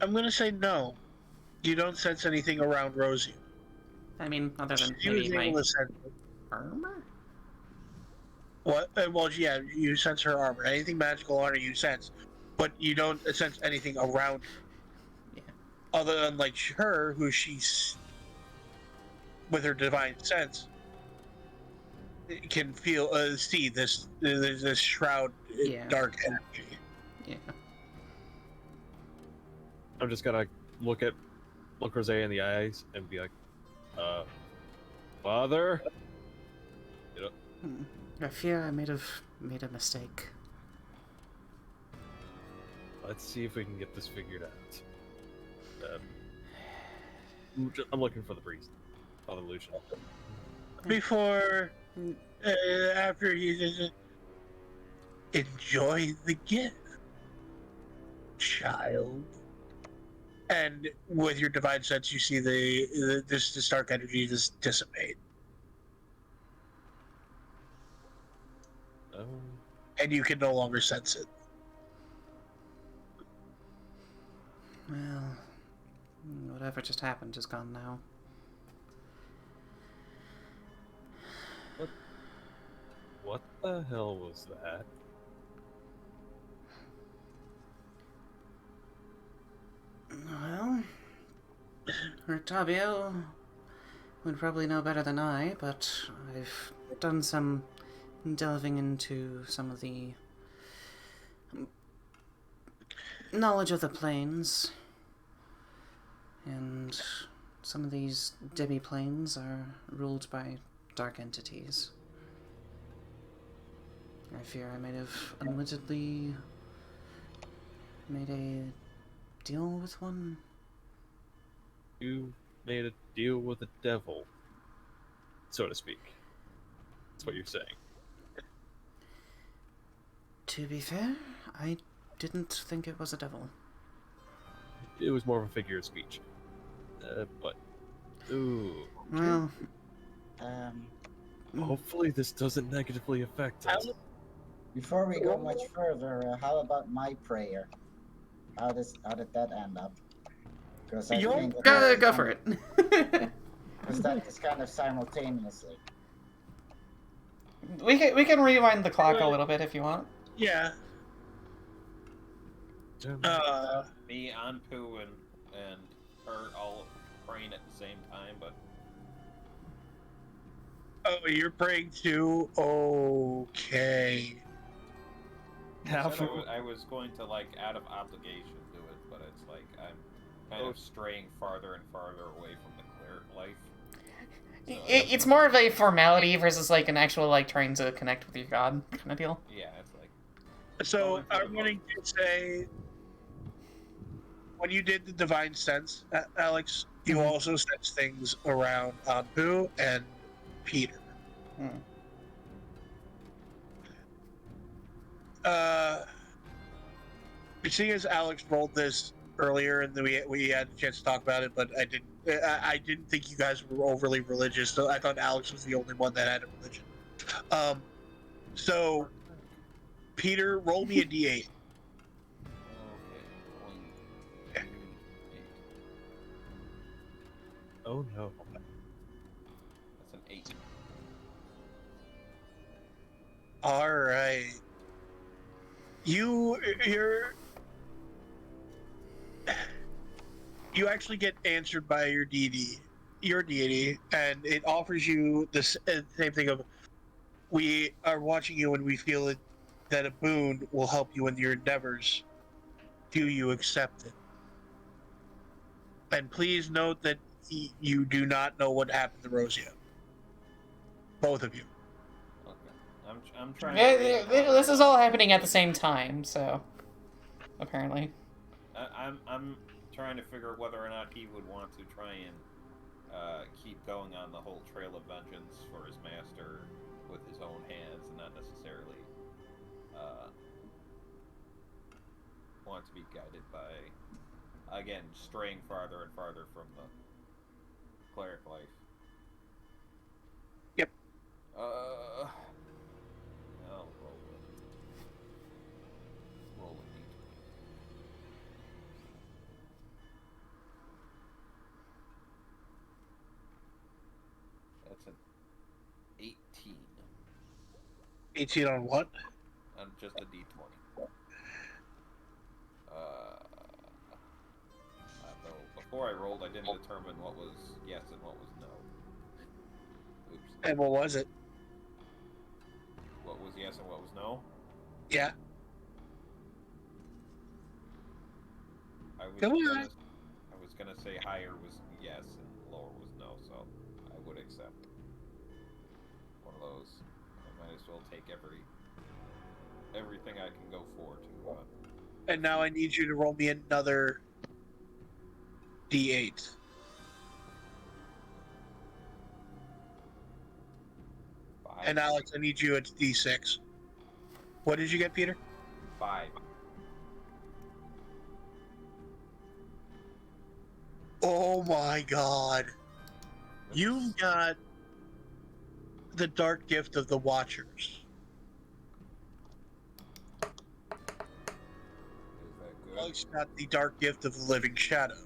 I'm gonna say no. You don't sense anything around Roseia. I mean, other than She maybe was my able to sense it. armor? What? Well, yeah, you sense her armor. Anything magical on her, you sense, but you don't sense anything around her. Yeah. Other than like her, who she's with her divine sense can feel, see this shroud, Yeah. dark energy. Yeah. I'm just gonna look Roseia in the eyes and be like, Father? You know, I fear I may have made a mistake. let's see if we can get this figured out. I'm looking for the priest, Father Lucian. Before, after he says, enjoy the gift, child. And with your divine sense, you see this dark energy just dissipate, and you can no longer sense it. Well, whatever just happened is gone now. What the hell was that? Well, Rictabio would probably know better than I, but I've done some delving into some of the knowledge of the planes, and some of these demi-planes are ruled by dark entities. I fear I might have unwittingly made a deal with one. You made a deal with the devil, so to speak. That's what you're saying. To be fair, I didn't think it was a devil. It was more of a figure of speech. But... Ooh. Well, Hopefully this doesn't negatively affect us. Before we go much further, how about my prayer? How did that end up? Because I think go for it. Because that is kind of simultaneously. We can rewind the clock a little bit if you want. Yeah. Me, Anpu, and her all praying at the same time, but Oh, you're praying too? Okay. I was going to, like, out of obligation do it, but it's like I'm kind of straying farther and farther away from the cleric life. So It's more of a formality versus like an actual like trying to connect with your god kind of deal. yeah, it's like So I'm going to say, when you did the divine sense, Alex, you also sense things around Anpu and Peter. Seeing as Alex rolled this earlier and then we had a chance to talk about it, but I didn't think you guys were overly religious, so I thought Alex was the only one that had a religion. So Peter, roll me a d8. Okay, rolling d8. Oh no. That's an 8. All right. You actually get answered by your deity, and it offers you the same thing of, we are watching you and we feel that a boon will help you in your endeavors. Do you accept it? And please note that you do not know what happened to Roseia. Both of you. Okay. I'm trying This is all happening at the same time, so apparently. I'm trying to figure out whether or not he would want to try and keep going on the whole trail of vengeance for his master with his own hands and not necessarily want to be guided by, again, straying farther and farther from the cleric life. Yep. I'll roll a d20. That's an 18. 18 on what? On just a d20. Though before I rolled, I didn't determine what was yes and what was no. Oops. And what was it? What was yes and what was no? Yeah. I was Come on. I was gonna say higher was yes and lower was no, so I would accept one of those. I might as well take everything I can go for to. And now I need you to roll me another d8. 5. And Alex, I need you at d6. What did you get, Peter? 5. Oh my god. You've got the dark gift of the Watchers. Is that good? Alex got the dark gift of the Living Shadow.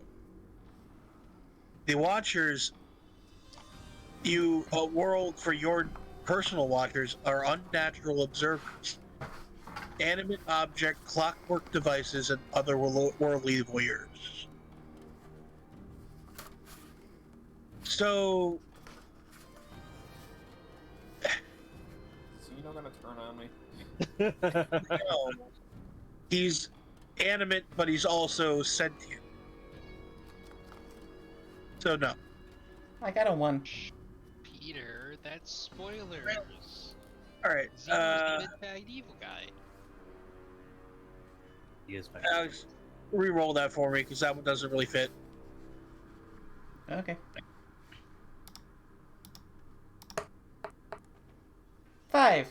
The Watchers, a world for your personal Watchers, are unnatural observers, animate object, clockwork devices, and otherworldly voyeurs. So, Is Zino gonna turn on me? no, he's animate, but he's also sentient. So no. I got a 1. Peter, that's spoilers. All right. Xeno's the mid-bag evil guy. He is back. Alex, re-roll that for me because that one doesn't really fit. Okay. 5.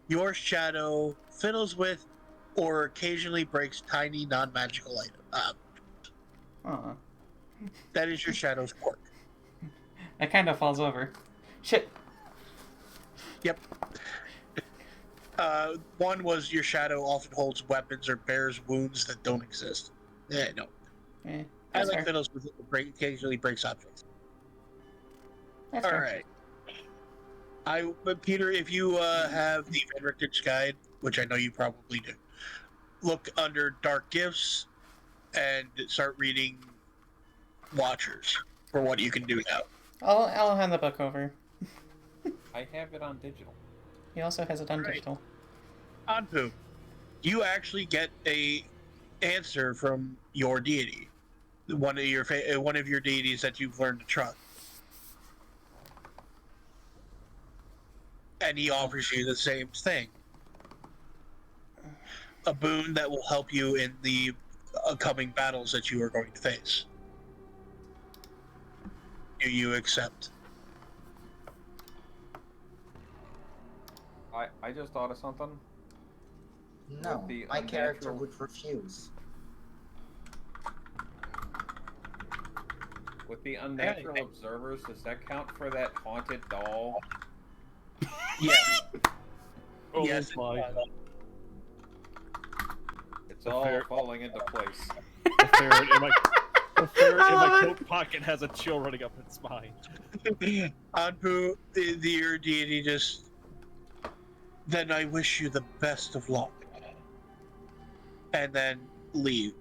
Your shadow fiddles with or occasionally breaks tiny non-magical items. Aw. That is your shadow's quirk. It kind of falls over. Shit. Yep. One was your shadow often holds weapons or bears wounds that don't exist. No. Eh, I that's like fair. fiddles with it, occasionally breaks objects. That's All fair. right. But Peter, if you have the Vanrictor's Guide, which I know you probably do, look under Dark Gifts and start reading Watchers for what you can do now. I'll hand the book over. I have it on digital. He also has it on Right. digital. Anpu, you actually get a answer from your deity, one of your deities that you've learned to trust, and he offers you the same thing: a boon that will help you in the upcoming battles that you are going to face. Do you accept? I just thought of something. No, the my character unnatural- would refuse. With the unnatural observers, does that count for that haunted doll? Yeah. Oh Yes, my god. It's The all ferret- falling into place. The ferret in my, the ferret I in my love coat pocket has a chill running up its spine. Anpu, your deity just. Then I wish you the best of luck. And then leaves.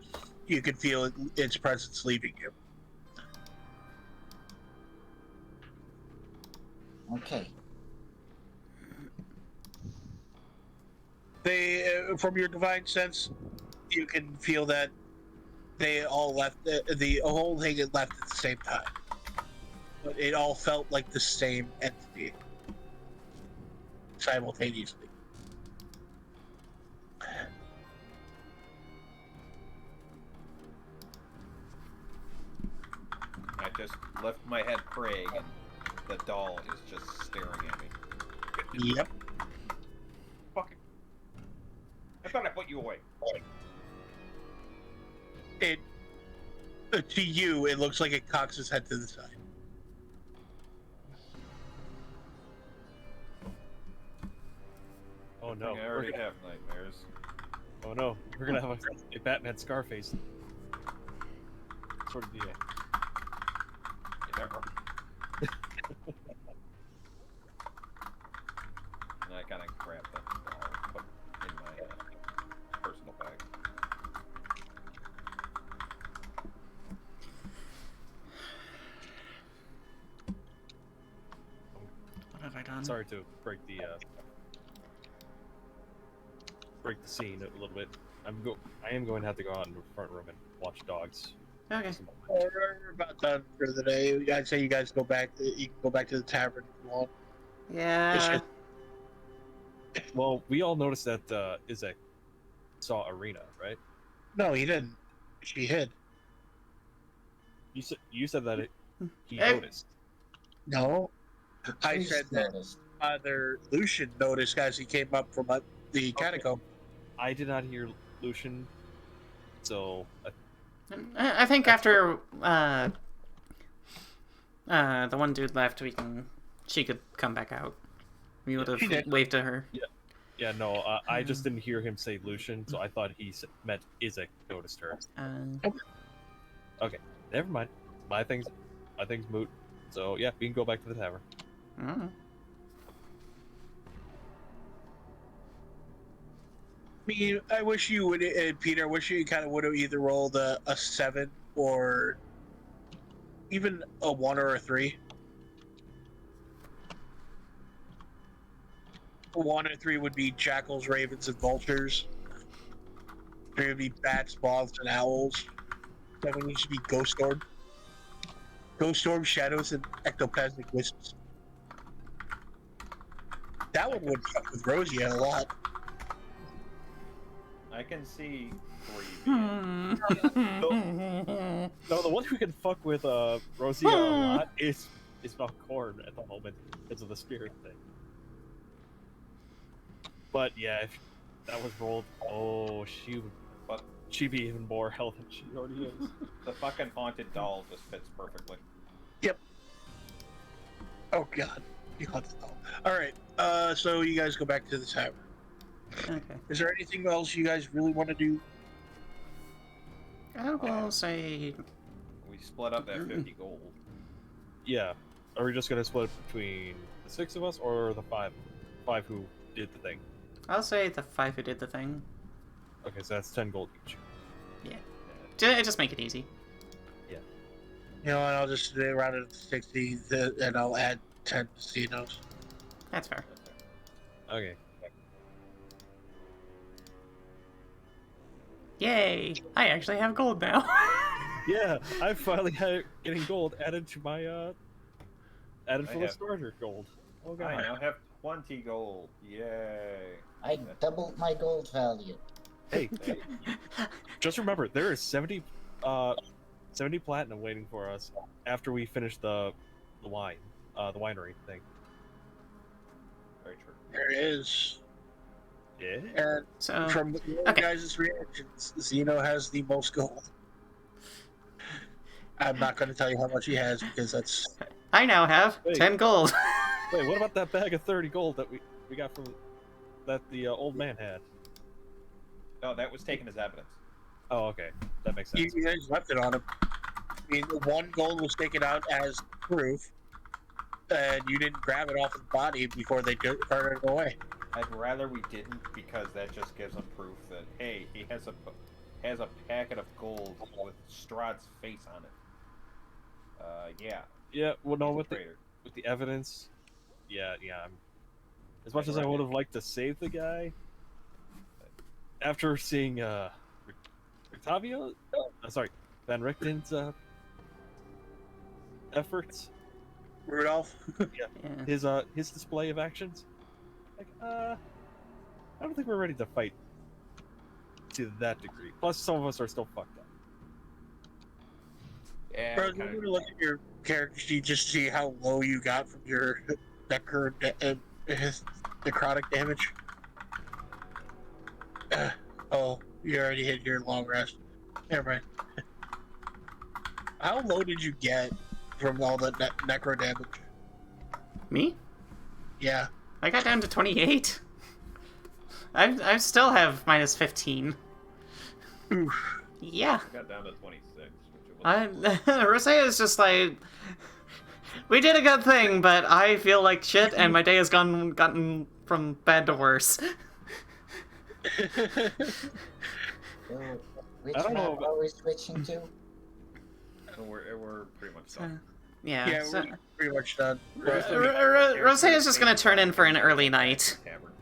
You can feel its presence leaving you. Okay. They, from your divine sense, you can feel that they all left. The whole thing had left at the same time, but it all felt like the same entity simultaneously. I just lift my head praying, and the doll is just staring at me. Yep. Fucking. I thought I put you away. It to you, it looks like it cocks its head to the side. Oh no. I already have nightmares. Oh no. We're gonna have a Batman Scarface. Sort of deal. Never. And I kind of grab the doll and put it in my personal bag. What have I done? Sorry to break the scene a little bit. I am going to have to go out in the front room and watch dogs. Okay. We're about done for the day. I'd say you guys go back. You can go back to the tavern if you want. Yeah. Well, we all noticed that Izek saw Arena, right? No, he didn't. She hid. You said that he Hey. noticed. No, I Priest said that noticed. Father Lucian noticed as he came up from the catacomb. I did not hear Lucian, so I think after the one dude left, she could come back out. We would She have did. waved to her. yeah, no, I just didn't hear him say Lucian, so I thought he meant Izek noticed her. Okay, never mind. My thing's moot. So yeah, we can go back to the tavern. Mm. I mean, I wish you would, Peter. I wish you kind of would have either rolled a 7 or even a 1 or a 3. 1 or 3 would be jackals, ravens, and vultures. 3 would be bats, moths, and owls. 7 needs to be ghost storm. Ghost storm, shadows, and ectoplasmic wisps. That one would fuck with Roseia a lot. I can see 3 being. No, the one who can fuck with Roseia a lot is Valkorran at the moment because of the spirit thing. But yeah, if that was rolled, she'd be even more hell than she already is. The fucking haunted doll just fits perfectly. Yep. Oh god. You haunted doll. Alright, so you guys go back to the tavern. Okay. Is there anything else you guys really want to do? I will say. We split up that 50 gold. Yeah, are we just gonna split the 6 of us or the 5 who did the thing? I'll say the 5 who did the thing. Okay, so that's 10 gold each. Just make it easy. You know, and I'll just round it up to 60, and I'll add 10 Zinos. That's fair. Okay. Yay! I actually have gold now. Yeah, I finally had getting gold added to my added for the have- starter gold. Oh I god. now have 20 gold. Yay. I doubled my gold value. Hey, just remember there is 70 platinum waiting for us after we finish the wine, the winery thing. Very true. There is. Yeah. And So from the okay. guys' reactions, Zino has the most gold. I'm not going to tell you how much he has because that's. I now have Wait. 10 gold. Wait, what about that bag of 30 gold that we got from that the old man had? No, that was taken as evidence. Oh, okay, that makes sense. You guys left it on him. I mean, 1 gold was taken out as proof, and you didn't grab it off his body before they carted it away. I'd rather we didn't, because that just gives him proof that, hey, he has a packet of gold with Strahd's face on it. Yeah. Yeah, well, no, he's a with traitor. the evidence, yeah. As much as I would have liked to save the guy, after seeing Rictabio, sorry, Van Richten's efforts, Rudolph? Yeah. his display of actions, like, I don't think we're ready to fight to that degree. Plus, some of us are still fucked up. Yeah. Bro, when you look at your character, you just see how low you got from your necrotic damage. Oh, you already hit your long rest. Never mind. How low did you get from all the necro damage? Me? Yeah. I got down to 28. I still have minus 15. Oof. Yeah. I got down to 26. Which Roseia is just like, we did a good thing, but I feel like shit, and my day has gotten from bad to worse. So, which I don't know map about- are we switching to? we're pretty much done. Yeah. Yeah, So, we're pretty much done. Roseia is just gonna turn in for an early night. Tavern.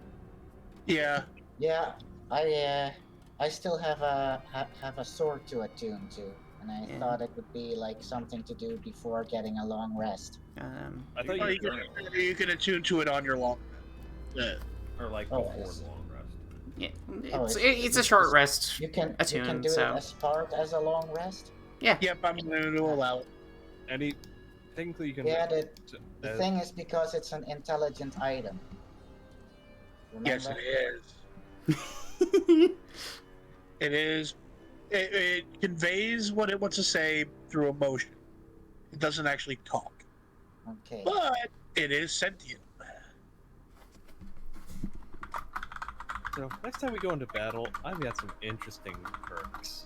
Yeah. Yeah, I still have a sword to attune to, and I Yeah. thought it would be like something to do before getting a long rest. I thought Oh, you you can attune to it on your long. Yeah. Or like Oh, before yes. the long rest. Yeah, Oh, it's a short rest. You can Attune, do so- it as part as a long rest. Yep, I'm going to allow it. technically you can. Yeah, the as- thing is because it's an intelligent item. Remember? Yes, it is. It is. It conveys what it wants to say through emotion. It doesn't actually talk, Okay. but it is sentient. So next time we go into battle, I've got some interesting perks.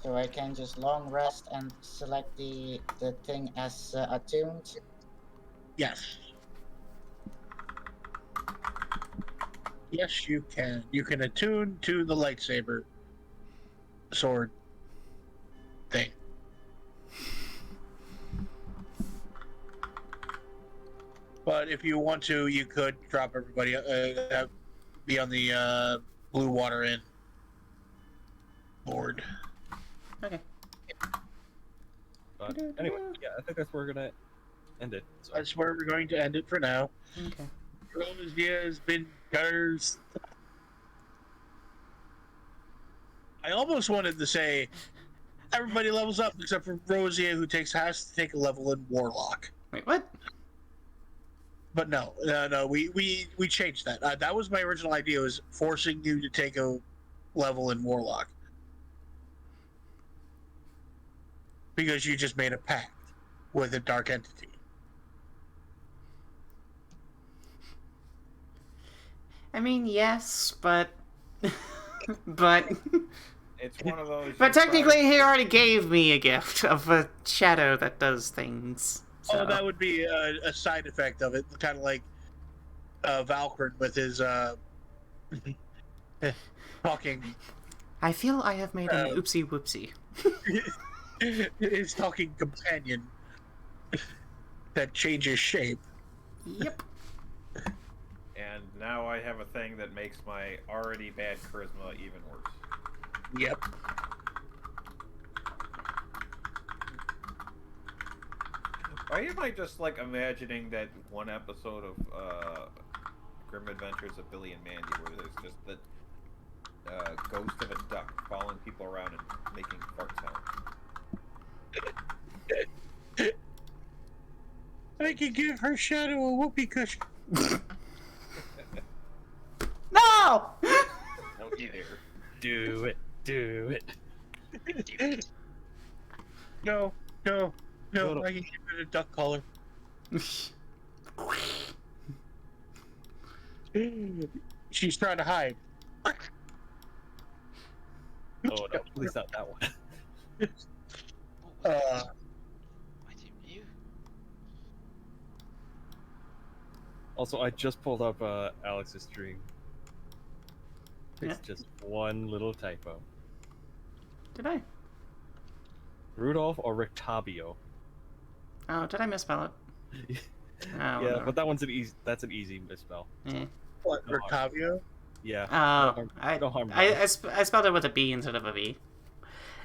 So I can just long rest and select the thing as attuned. Yes. Yes, you can. You can attune to the lightsaber sword thing. But if you want to, you could drop everybody, be on the Blue Water Inn board. Okay. But anyway, yeah, I think that's where we're gonna end it. So. That's where we're going to end it for now. Okay. Roseia has been cursed. I almost wanted to say everybody levels up except for Roseia, who has to take a level in Warlock. Wait, what? But no, we changed that. That was my original idea, was forcing you to take a level in Warlock. Because you just made a pact with a dark entity. I mean, yes, but... but... It's one of those. But technically, he already gave me a gift of a shadow that does things. So. Oh, that would be a side effect of it, kind of like Valkorran with his talking. I feel I have made an oopsie whoopsie. His talking companion that changes shape. Yep. And now I have a thing that makes my already bad charisma even worse. Yep. Why am I just like imagining that one episode of Grim Adventures of Billy and Mandy where there's just the ghost of a duck following people around and making fart sounds? could give her shadow a whoopee cushion. No! Don't you dare. Do it. Do it. No, no, no, No. I can give it a duck collar. She's trying to hide. Oh no, please not that one. What do you? Also, I just pulled up Alex's stream. It's Yeah. just one little typo. Did I? Rudolph or Rictabio. Oh, did I misspell it? Yeah, whatever. but that's an easy misspell. Eh. What, No harm. Rictabio? Yeah. Oh, no harm I done. spelled it with a B instead of a V.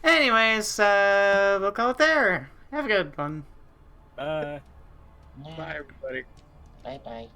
Anyways, we'll call it there. Have a good one. Bye. Bye, everybody. Bye bye.